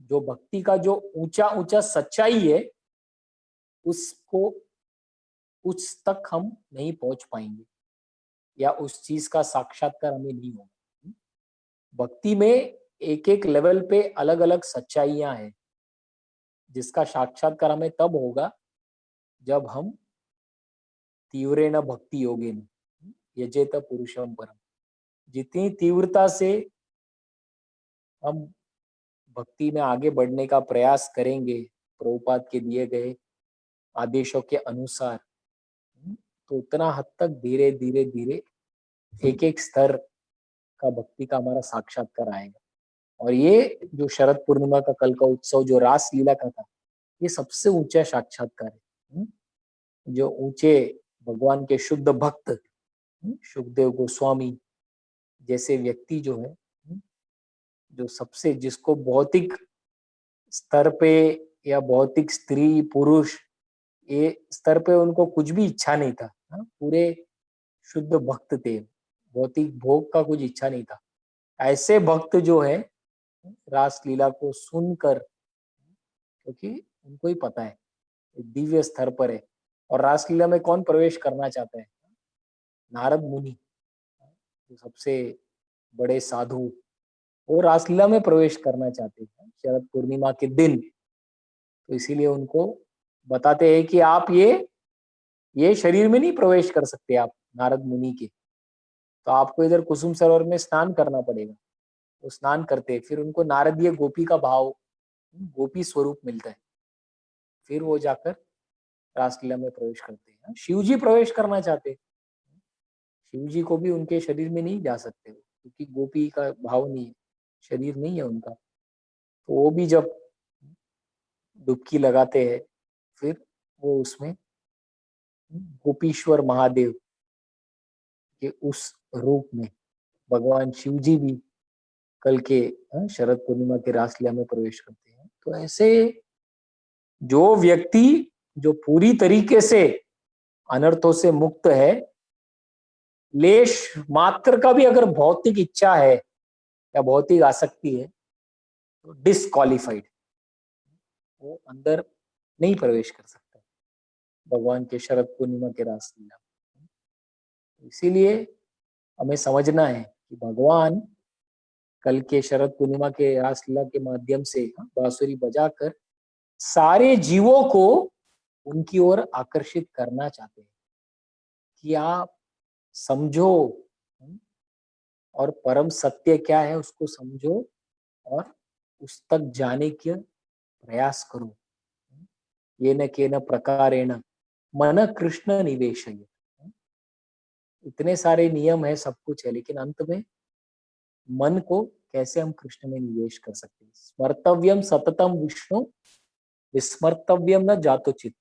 जो भक्ति का जो ऊंचा ऊंचा सच्चाई है, उसको उस तक हम नहीं पहुंच पाएंगे, या उस चीज का साक्षात्कार हमें नहीं होगा। भक्ति में एक एक लेवल पे अलग अलग सच्चाइयां हैं, जिसका साक्षात्कार हमें तब होगा जब हम तीव्रेण भक्ति योगेन यजेत पुरुषम परम, जितनी तीव्रता से हम भक्ति में आगे बढ़ने का प्रयास करेंगे प्रभुपाद के दिए गए आदेशों के अनुसार, तो उतना हद तक धीरे धीरे धीरे एक एक स्तर का भक्ति का हमारा साक्षात्कार आएगा। और ये जो शरद पूर्णिमा का कल का उत्सव जो रास लीला का था, ये सबसे ऊंचा साक्षात्कार है। जो ऊंचे भगवान के शुद्ध भक्त सुखदेव गोस्वामी जैसे व्यक्ति जो है, जो सबसे, जिसको भौतिक स्तर पे या भौतिक स्त्री पुरुष ये स्तर पे उनको कुछ भी इच्छा नहीं था, पूरे शुद्ध भक्त थे, भौतिक भोग का कुछ इच्छा नहीं था, ऐसे भक्त जो है रास लीला को सुनकर, क्योंकि उनको ही पता है दिव्य स्तर पर है। और रासलीला में कौन प्रवेश करना चाहता है? नारद मुनि, जो सबसे बड़े साधु, वो रासलीला में प्रवेश करना चाहते हैं शरद पूर्णिमा के दिन। तो इसीलिए उनको बताते हैं कि आप ये शरीर में नहीं प्रवेश कर सकते आप नारद मुनि के, तो आपको इधर कुसुम सरोवर में स्नान करना पड़ेगा। वो स्नान करते, फिर उनको नारदीय गोपी का भाव, गोपी स्वरूप मिलता है, फिर वो जाकर रासलीला में प्रवेश करते हैं। शिव जी प्रवेश करना चाहते, शिव जी को भी उनके शरीर में नहीं जा सकते, क्योंकि गोपी का भाव नहीं है, शरीर नहीं है उनका। तो वो भी जब डुबकी लगाते हैं, फिर वो उसमें गोपीश्वर महादेव के उस रूप में भगवान शिव जी भी कल के शरद पूर्णिमा के रासलीला में प्रवेश करते हैं। तो ऐसे जो व्यक्ति जो पूरी तरीके से अनर्थों से मुक्त है, लेश मात्र का भी अगर भौतिक इच्छा है या भौतिक आसक्ति है, तो डिस्क्वालिफाइड, वो अंदर नहीं प्रवेश कर सकता भगवान के शरद पूर्णिमा के रासलीला। इसीलिए हमें समझना है कि भगवान कल के शरद पूर्णिमा के रासलीला के माध्यम से बांसुरी बजाकर सारे जीवों को उनकी ओर आकर्षित करना चाहते हैं कि आप समझो और परम सत्य क्या है उसको समझो और उस तक जाने के प्रयास करो। ये न के न प्रकारेण मन कृष्ण निवेशय, इतने सारे नियम है, सब कुछ है, लेकिन अंत में मन को कैसे हम कृष्ण में निवेश कर सकते हैं। स्मर्तव्यम सततम विष्णु विस्मर्तव्यम न जातोचित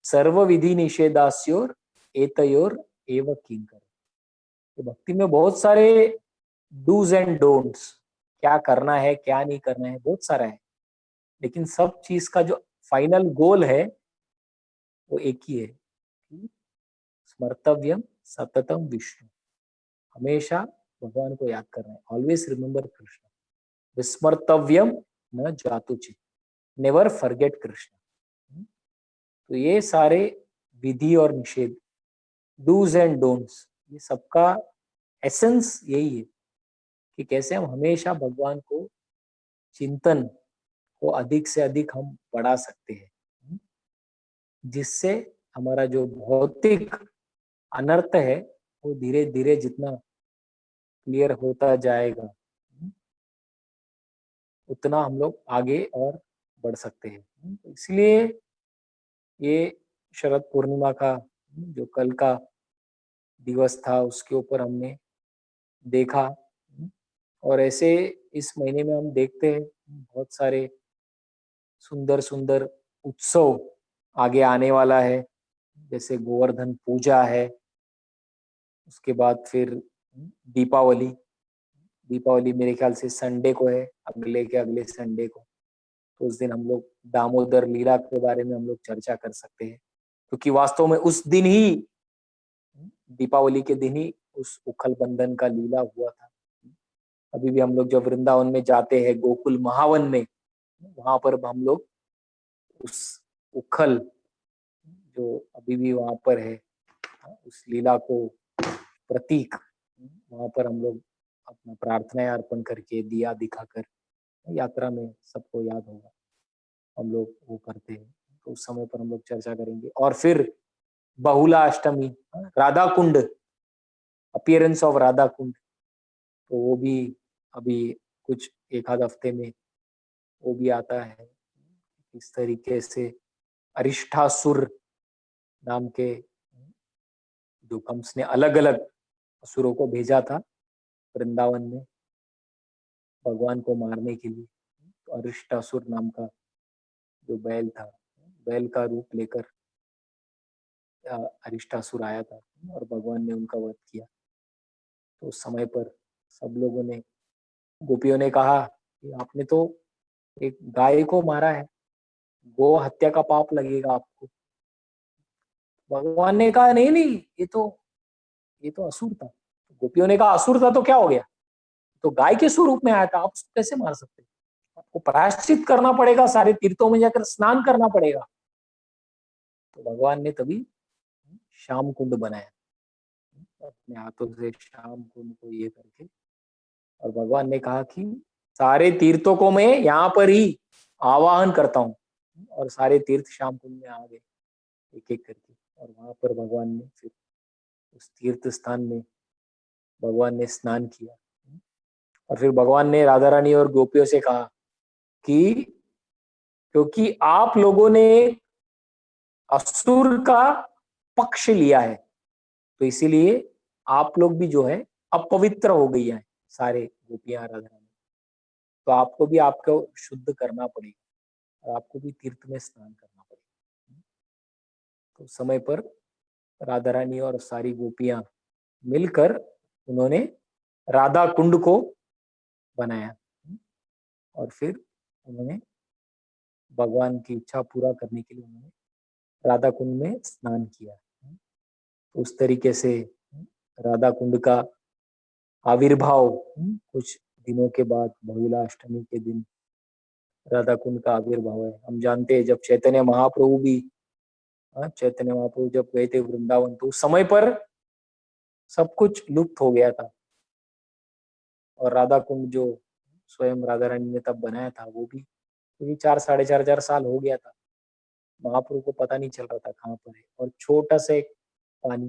सर्व विधि निषेधास्योर एतयोर एव किंकर। तो भक्ति में बहुत सारे डूज एंड डोंट्स, क्या करना है क्या नहीं करना है बहुत सारा है, लेकिन सब चीज का जो फाइनल गोल है वो एक ही है कि स्मर्तव्यम सततम विष्णु, हमेशा भगवान को याद करना है, ऑलवेज रिमेम्बर कृष्ण, विस्मर्तव्यम न जातुचित, नेवर फॉरगेट कृष्ण। तो ये सारे विधि और निषेध, डूज एंड डोंट्स, ये सबका एसेंस यही है कि कैसे हम हमेशा भगवान को चिंतन को अधिक से अधिक हम बढ़ा सकते हैं, जिससे हमारा जो भौतिक अनर्थ है वो धीरे धीरे जितना क्लियर होता जाएगा उतना हम लोग आगे और बढ़ सकते हैं। तो इसलिए ये शरद पूर्णिमा का जो कल का दिवस था उसके ऊपर हमने देखा, और ऐसे इस महीने में हम देखते हैं बहुत सारे सुंदर सुंदर उत्सव आगे आने वाला है, जैसे गोवर्धन पूजा है, उसके बाद फिर दीपावली, दीपावली मेरे ख्याल से संडे को है, अगले के अगले संडे को। तो उस दिन हम लोग दामोदर लीला के बारे में हम लोग चर्चा कर सकते हैं, क्योंकि वास्तव में उस दिन ही, दीपावली के दिन ही उस उखल बंधन का लीला हुआ था। अभी भी हम लोग जब वृंदावन में जाते हैं गोकुल महावन में, वहां पर हम लोग उस उखल जो अभी भी वहां पर है, उस लीला को प्रतीक वहां पर हम लोग अपना प्रार्थनाएं अर्पण करके दिया दिखाकर, यात्रा में सबको याद होगा हम लोग वो करते हैं। तो उस समय पर हम लोग चर्चा करेंगे। और फिर बहुला अष्टमी, राधा कुंड, अपीयरेंस ऑफ राधा कुंड, तो वो भी अभी कुछ एक आध हफ्ते में वो भी आता है। इस तरीके से अरिष्ठासुर नाम के जो कंस ने अलग अलग असुरों को भेजा था वृंदावन में भगवान को मारने के लिए, तो अरिष्टासुर नाम का जो बैल था, बैल का रूप लेकर अरिष्टासुर आया था और भगवान ने उनका वध किया। तो उस समय पर सब लोगों ने, गोपियों ने कहा कि आपने तो एक गाय को मारा है, गो हत्या का पाप लगेगा आपको। भगवान ने कहा नहीं नहीं, ये तो असुर था। गोपियों ने कहा असुर था तो क्या हो गया, तो गाय के स्वरूप में आया था, आप उसको कैसे मार सकते हैं? आपको प्रायश्चित करना पड़ेगा, सारे तीर्थों में जाकर स्नान करना पड़ेगा। तो भगवान ने तभी श्याम कुंड बनाया, अपने हाथों से श्याम कुंड को ये करके, और भगवान ने कहा कि सारे तीर्थों को मैं यहाँ पर ही आवाहन करता हूँ, और सारे तीर्थ श्याम कुंड में आ गए एक एक करके। और वहां पर भगवान ने फिर उस तीर्थ स्थान में भगवान ने स्नान किया, और फिर भगवान ने राधा रानी और गोपियों से कहा कि क्योंकि आप लोगों ने असुर का पक्ष लिया है, तो इसीलिए आप लोग भी जो है अपवित्र हो गई हैं, सारे गोपियां राधा रानी। तो आपको भी आपको शुद्ध करना पड़ेगा और आपको भी तीर्थ में स्नान करना पड़ेगा। तो समय पर राधा रानी और सारी गोपियां मिलकर उन्होंने राधा कुंड को बनाया, और फिर उन्होंने भगवान की इच्छा पूरा करने के लिए उन्होंने राधा कुंड में स्नान किया। तो उस तरीके से राधा कुंड का आविर्भाव कुछ दिनों के बाद बहुला अष्टमी के दिन राधा कुंड का आविर्भाव है। हम जानते हैं जब चैतन्य महाप्रभु भी, चैतन्य महाप्रभु जब गए थे वृंदावन, तो उस समय पर सब कुछ लुप्त हो गया था, और राधा कुंड जो स्वयं राधा रानी ने तब बनाया था वो भी, क्योंकि 4 साढ़े 4 हजार साल हो गया था, महाप्रभु को पता नहीं चल रहा था कहाँ पर है। और छोटा सा एक पानी,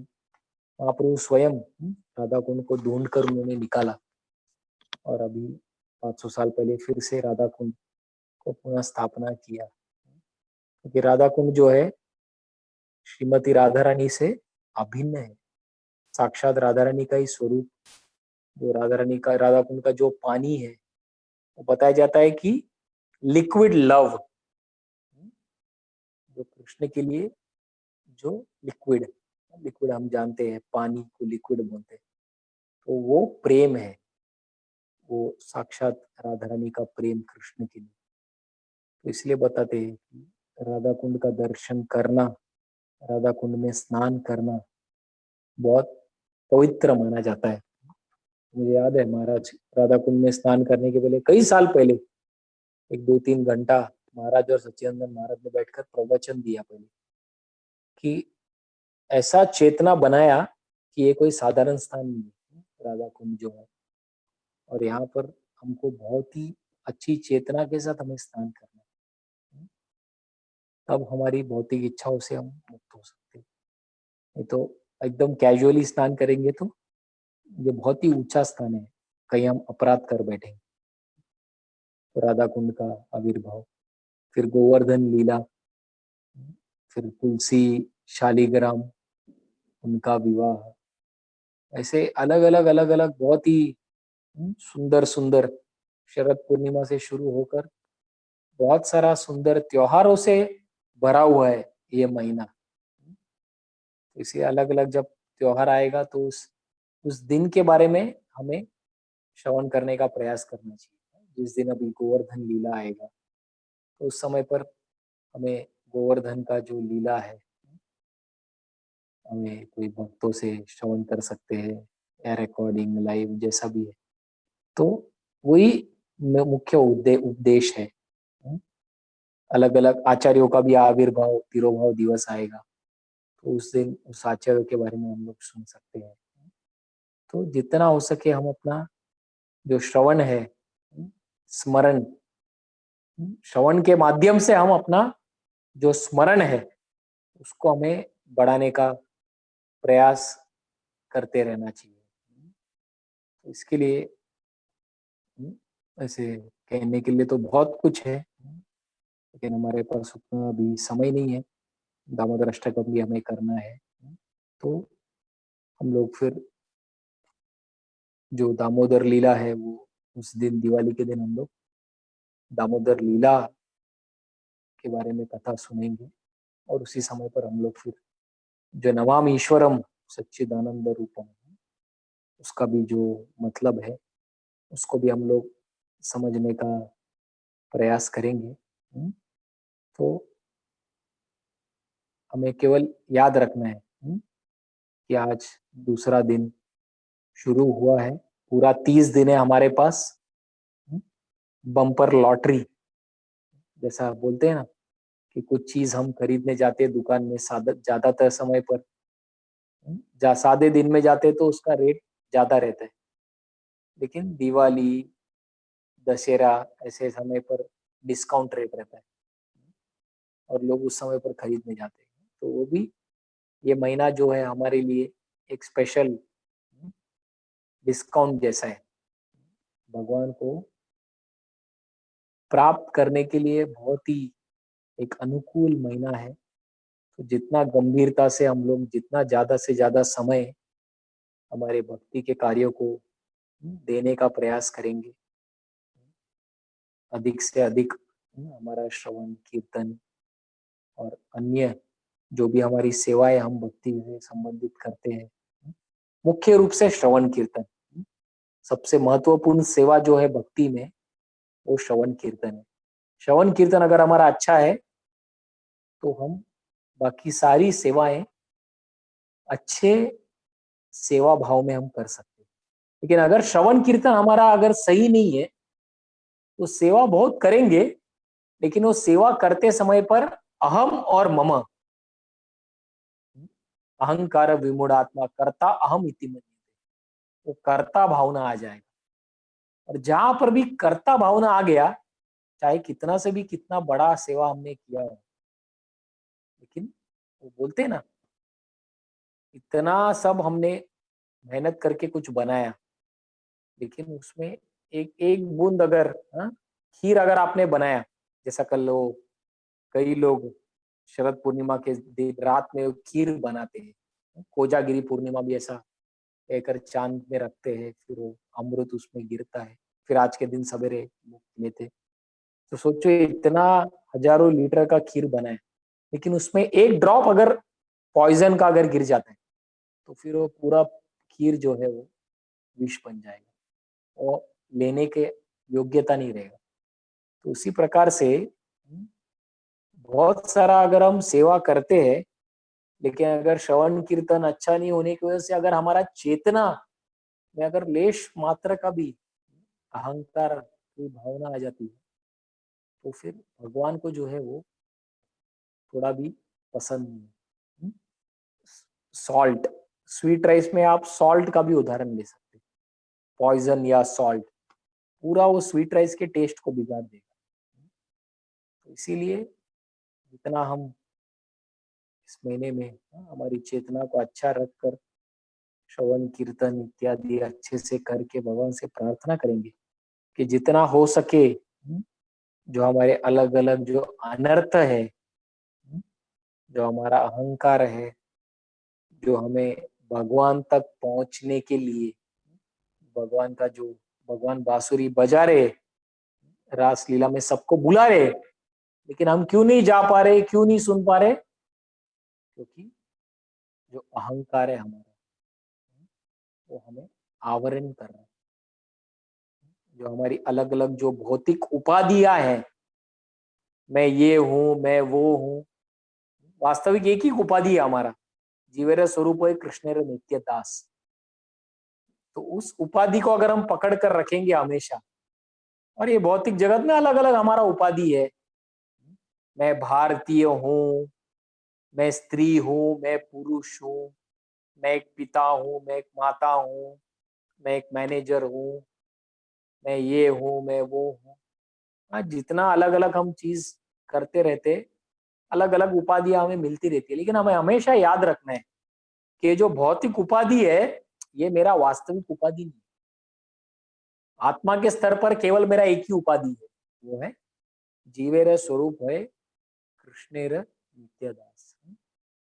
महाप्रभु स्वयं राधा कुंड को ढूंढ कर उन्होंने निकाला, और अभी 500 साल पहले फिर से राधा कुंड को पुनः स्थापना किया, क्योंकि राधा कुंड जो है श्रीमती राधा रानी से अभिन्न है, साक्षात राधा रानी का ही स्वरूप। जो राधा रानी का, राधा कुंड का जो पानी है वो बताया जाता है कि लिक्विड लव, जो कृष्ण के लिए जो लिक्विड, लिक्विड हम जानते हैं पानी को लिक्विड बोलते हैं, तो वो प्रेम है, वो साक्षात राधा रानी का प्रेम कृष्ण के लिए। तो इसलिए बताते हैं कि राधा कुंड का दर्शन करना, राधा कुंड में स्नान करना बहुत पवित्र माना जाता है। मुझे याद है महाराज राधा कुंड में स्नान करने के पहले, कई साल पहले, एक 2-3 घंटा महाराज और सच्चिदानंद महाराज ने बैठकर प्रवचन दिया पहले, कि ऐसा चेतना बनाया कि ये कोई साधारण स्थान नहीं है राधा कुंड जो है, और यहाँ पर हमको बहुत ही अच्छी चेतना के साथ हमें स्नान करना है, तब हमारी भौतिक इच्छाओं से हम मुक्त हो सकते हैं। नहीं तो एकदम कैजुअली स्नान करेंगे तो ये बहुत ही ऊंचा स्थान है, कहीं हम अपराध कर बैठेंगे। तो राधा कुंड का आविर्भाव, फिर गोवर्धन लीला, फिर तुलसी शालिग्राम उनका विवाह, ऐसे अलग अलग बहुत ही सुंदर सुंदर, शरद पूर्णिमा से शुरू होकर बहुत सारा सुंदर त्योहारों से भरा हुआ है ये महीना। इसे अलग अलग जब त्योहार आएगा तो उस दिन के बारे में हमें श्रवण करने का प्रयास करना चाहिए। जिस दिन अभी गोवर्धन लीला आएगा तो उस समय पर हमें गोवर्धन का जो लीला है हमें कोई भक्तों से श्रवण कर सकते हैं या रिकॉर्डिंग लाइव जैसा भी है, तो वही मुख्य उपदेश है। अलग अलग आचार्यों का भी आविर्भाव तिरोभाव दिवस आएगा तो उस दिन उस आचार्यों के बारे में हम लोग सुन सकते हैं। तो जितना हो सके हम अपना जो श्रवण है, स्मरण, श्रवण के माध्यम से हम अपना जो स्मरण है उसको हमें बढ़ाने का प्रयास करते रहना चाहिए। तो इसके लिए ऐसे कहने के लिए तो बहुत कुछ है, लेकिन हमारे पास उतना भी समय नहीं है। दामोदर अष्टकम भी हमें करना है, तो हम लोग फिर जो दामोदर लीला है वो उस दिन दिवाली के दिन हम लोग दामोदर लीला के बारे में कथा सुनेंगे, और उसी समय पर हम लोग फिर जो नमामि ईश्वरम सच्चिदानंद रूपम उसका भी जो मतलब है उसको भी हम लोग समझने का प्रयास करेंगे। तो हमें केवल याद रखना है कि आज दूसरा दिन शुरू हुआ है, पूरा 30 दिन है हमारे पास। बम्पर लॉटरी जैसा बोलते हैं ना, कि कुछ चीज हम खरीदने जाते हैं दुकान में, ज्यादातर समय पर सादे दिन में जाते हैं तो उसका रेट ज्यादा रहता है, लेकिन दिवाली दशहरा ऐसे समय पर डिस्काउंट रेट रहता है और लोग उस समय पर खरीदने जाते हैं। तो वो भी ये महीना जो है हमारे लिए एक स्पेशल डिस्काउंट जैसा है, भगवान को प्राप्त करने के लिए बहुत ही एक अनुकूल महीना है। तो जितना गंभीरता से हम लोग जितना ज्यादा से ज्यादा समय हमारे भक्ति के कार्यों को देने का प्रयास करेंगे, अधिक से अधिक हमारा श्रवण कीर्तन और अन्य जो भी हमारी सेवाएं हम भक्ति से संबंधित करते हैं, मुख्य रूप से श्रवण कीर्तन सबसे महत्वपूर्ण सेवा जो है भक्ति में, वो श्रवण कीर्तन है। श्रवण कीर्तन अगर हमारा अच्छा है तो हम बाकी सारी सेवाएं अच्छे सेवा भाव में हम कर सकते हैं। लेकिन अगर श्रवण कीर्तन हमारा अगर सही नहीं है तो सेवा बहुत करेंगे, लेकिन वो सेवा करते समय पर अहम और मम, अहंकार विमूढ़ात्मा कर्ता अहम इति मन्यते, वो कर्ता भावना आ जाएगा। और जहां पर भी कर्ता भावना आ गया, चाहे कितना से भी कितना बड़ा सेवा हमने किया हो, लेकिन वो बोलते हैं ना, इतना सब हमने मेहनत करके कुछ बनाया, लेकिन उसमें एक एक बूंद अगर खीर अगर आपने बनाया, जैसा कल लो कई लोग शरद पूर्णिमा के दिन रात में खीर बनाते हैं, कोजागिरी पूर्णिमा भी ऐसा कहकर चांद में रखते हैं, फिर वो अमृत उसमें गिरता है, फिर आज के दिन सवेरे लेते। तो सोचो इतना हजारों लीटर का खीर बना है, लेकिन उसमें एक ड्रॉप अगर पॉइजन का अगर गिर जाता है तो फिर वो पूरा खीर जो है वो विष बन जाएगा। और लेने के योग्यता नहीं रहेगा। तो उसी प्रकार से बहुत सारा अगर हम सेवा करते हैं, लेकिन अगर श्रवण कीर्तन अच्छा नहीं होने की वजह से अगर हमारा चेतना में अगर लेश मात्र का भी अहंकार की भावना आ जाती है, तो फिर भगवान को जो है वो थोड़ा भी पसंद नहीं है। सॉल्ट, स्वीट राइस में आप सॉल्ट का भी उदाहरण ले सकते हैं। पॉइजन या सॉल्ट पूरा वो स्वीट राइस के टेस्ट को बिगाड़ देगा। तो इसीलिए जितना हम इस महीने में हमारी चेतना को अच्छा रखकर श्रवण कीर्तन इत्यादि अच्छे से करके भगवान से प्रार्थना करेंगे कि जितना हो सके जो हमारे अलग अलग जो अनर्थ है, जो हमारा अहंकार है, जो हमें भगवान तक पहुंचने के लिए भगवान का जो भगवान बांसुरी बजा रहे, रास लीला में सबको बुला रहे, लेकिन हम क्यों नहीं जा पा रहे, क्यों नहीं सुन पा रहे? क्योंकि जो अहंकार है हमारा वो हमें आवरण कर रहा है। जो हमारी अलग अलग जो भौतिक उपाधियां हैं, मैं ये हूं, मैं वो हूं, वास्तविक एक ही उपाधि है हमारा, जीवेर स्वरूप है कृष्णेर नित्य दास। तो उस उपाधि को अगर हम पकड़ कर रखेंगे हमेशा, और ये भौतिक जगत में अलग अलग हमारा उपाधि है, मैं भारतीय हूँ, मैं स्त्री हूँ, मैं पुरुष हूँ, मैं एक पिता हूँ, मैं एक माता हूँ, मैं एक मैनेजर हूँ, मैं ये हूँ, मैं वो हूँ। हाँ, जितना अलग अलग हम चीज करते रहते, अलग अलग उपाधियां हमें मिलती रहती है, लेकिन हमें हमेशा याद रखना है कि जो भौतिक उपाधि है ये मेरा वास्तविक उपाधि नहीं। आत्मा के स्तर पर केवल मेरा एक ही उपाधि है, वो है जीवेर स्वरूप है कृष्णेर नित्यदास।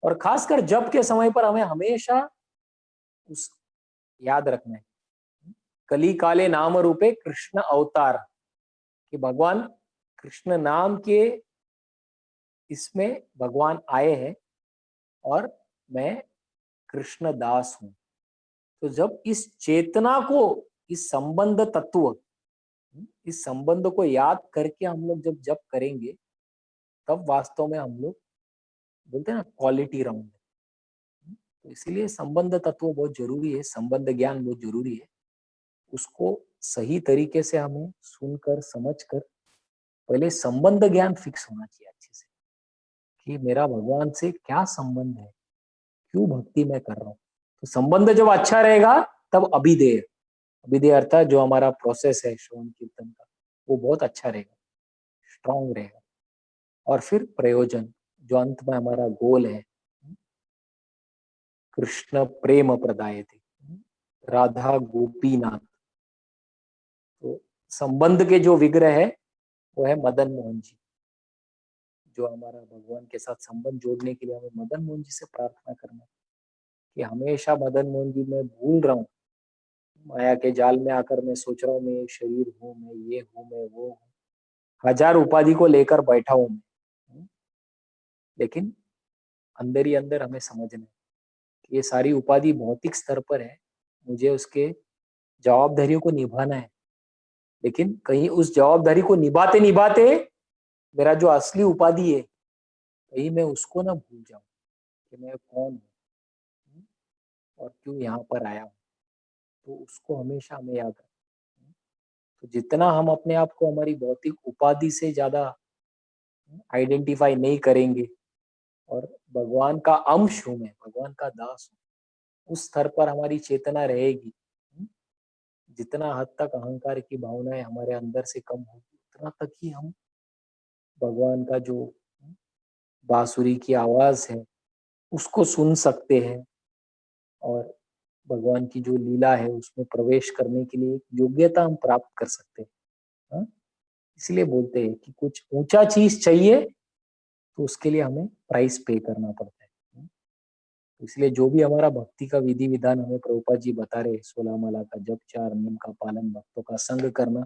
और खासकर जब के समय पर हमें हमेशा उस याद रखना है, कली काले नाम रूपे कृष्ण अवतार, कि भगवान कृष्ण नाम के इसमें भगवान आए हैं और मैं कृष्ण दास हूं। तो जब इस चेतना को, इस संबंध तत्व, इस संबंध को याद करके हम लोग जब जब करेंगे, तब वास्तव में हम लोग बोलते हैं ना क्वालिटी राउंड। तो इसीलिए संबंध तत्व बहुत जरूरी है, संबंध ज्ञान बहुत जरूरी है। उसको सही तरीके से हमें सुनकर समझकर पहले संबंध ज्ञान फिक्स होना चाहिए अच्छे से, कि मेरा भगवान से क्या संबंध है, क्यों भक्ति मैं कर रहा हूँ। तो संबंध जब अच्छा रहेगा तब अभिधेय, अभिधेय अर्थात जो हमारा प्रोसेस है श्रवण कीर्तन का, वो बहुत अच्छा रहेगा, स्ट्रांग रहेगा। और फिर प्रयोजन, जो अंत में हमारा गोल है, कृष्ण प्रेम प्रदाय थे, राधा गोपीनाथ। तो संबंध के जो विग्रह है वो है मदन मोहन जी। जो हमारा भगवान के साथ संबंध जोड़ने के लिए हमें मदन मोहन जी से प्रार्थना करना है कि हमेशा मदन मोहन जी मैं भूल रहा हूँ, माया के जाल में आकर मैं सोच रहा हूँ मैं एक शरीर हूँ, मैं ये हूँ, मैं वो हूँ, हजार उपाधि को लेकर बैठा हूँ मैं। लेकिन अंदर ही अंदर हमें समझना है कि ये सारी उपाधि भौतिक स्तर पर है, मुझे उसके जवाबदारियों को निभाना है। लेकिन कहीं उस जवाबदारी को निभाते निभाते मेरा जो असली उपाधि है, कहीं मैं उसको ना भूल जाऊं कि मैं कौन हूँ और क्यों यहाँ पर आया हूँ। तो उसको हमेशा हमें याद रखना है। तो जितना हम अपने आप को हमारी भौतिक उपाधि से ज्यादा आइडेंटिफाई नहीं करेंगे और भगवान का अंश हूं मैं, भगवान का दास हूँ, उस स्तर पर हमारी चेतना रहेगी, जितना हद तक अहंकार की भावनाएं हमारे अंदर से कम होगी, उतना तक ही हम भगवान का जो बांसुरी की आवाज है उसको सुन सकते हैं और भगवान की जो लीला है उसमें प्रवेश करने के लिए योग्यता हम प्राप्त कर सकते हैं। हाँ? इसलिए बोलते हैं कि कुछ ऊंचा चीज चाहिए तो उसके लिए हमें प्राइस पे करना पड़ता है। इसलिए जो भी हमारा भक्ति का विधि विधान हमें प्रभुपाद जी बता रहे, 16 माला का जप, 4 नियम का पालन, भक्तों का संग करना,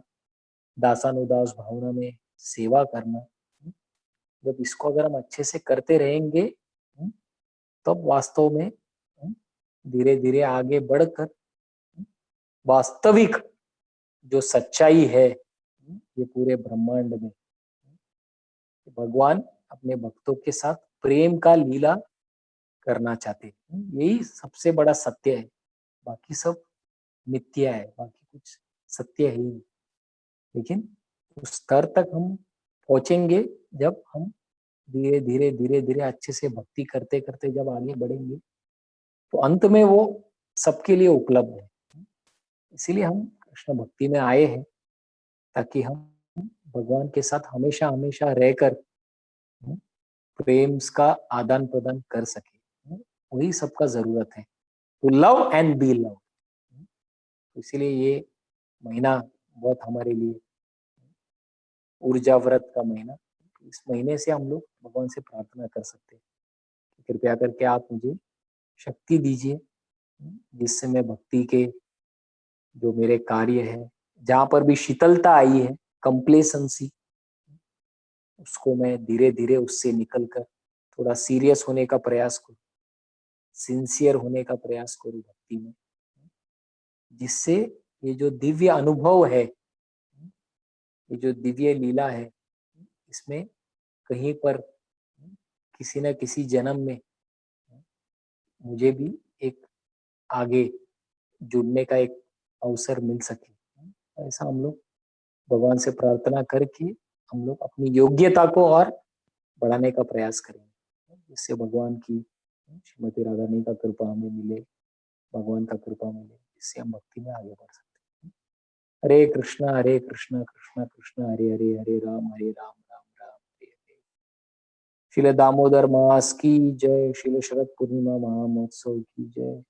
दासानुदास भावना में सेवा करना, जब इसको अगर हम अच्छे से करते रहेंगे, तब वास्तव में धीरे धीरे आगे बढ़कर वास्तविक जो सच्चाई है ये पूरे ब्रह्मांड में, भगवान अपने भक्तों के साथ प्रेम का लीला करना चाहते हैं। यही सबसे बड़ा सत्य है, बाकी सब मिथ्या है, बाकी कुछ सत्य है ही नहीं। लेकिन उस स्तर तक हम पहुंचेंगे जब हम धीरे धीरे धीरे धीरे अच्छे से भक्ति करते करते जब आगे बढ़ेंगे, तो अंत में वो सबके लिए उपलब्ध है। इसीलिए हम कृष्ण भक्ति में आए हैं, ताकि हम भगवान के साथ हमेशा हमेशा रहकर प्रेम का आदान प्रदान कर सके। वही सबका जरूरत है, to love and be love. इसीलिए ये महीना बहुत हमारे लिए ऊर्जा व्रत का महीना, इस महीने से हम लोग भगवान से प्रार्थना कर सकते हैं कि कृपया करके आप मुझे शक्ति दीजिए, जिससे मैं भक्ति के जो मेरे कार्य है, जहां पर भी शीतलता आई है, कंप्लेसेंसी, उसको मैं धीरे धीरे उससे निकलकर थोड़ा सीरियस होने का प्रयास करूं, सिंसियर होने का प्रयास करूं भक्ति में, जिससे ये जो दिव्य अनुभव है, ये जो दिव्य लीला है, इसमें कहीं पर किसी न किसी जन्म में मुझे भी एक आगे जुड़ने का एक अवसर मिल सके। ऐसा हम लोग भगवान से प्रार्थना करके हम लोग अपनी योग्यता को और बढ़ाने का प्रयास करेंगे, जिससे भगवान की श्रीमती राधा रानी का कृपा हमें मिले, भगवान का कृपा मिले, जिससे हम भक्ति में आगे बढ़ सकते हैं। हरे कृष्णा कृष्णा कृष्णा हरे हरे, हरे राम राम राम हरे हरे। श्रील दामोदर मास की जय, श्रील शरद पूर्णिमा महामहोत्सव की जय।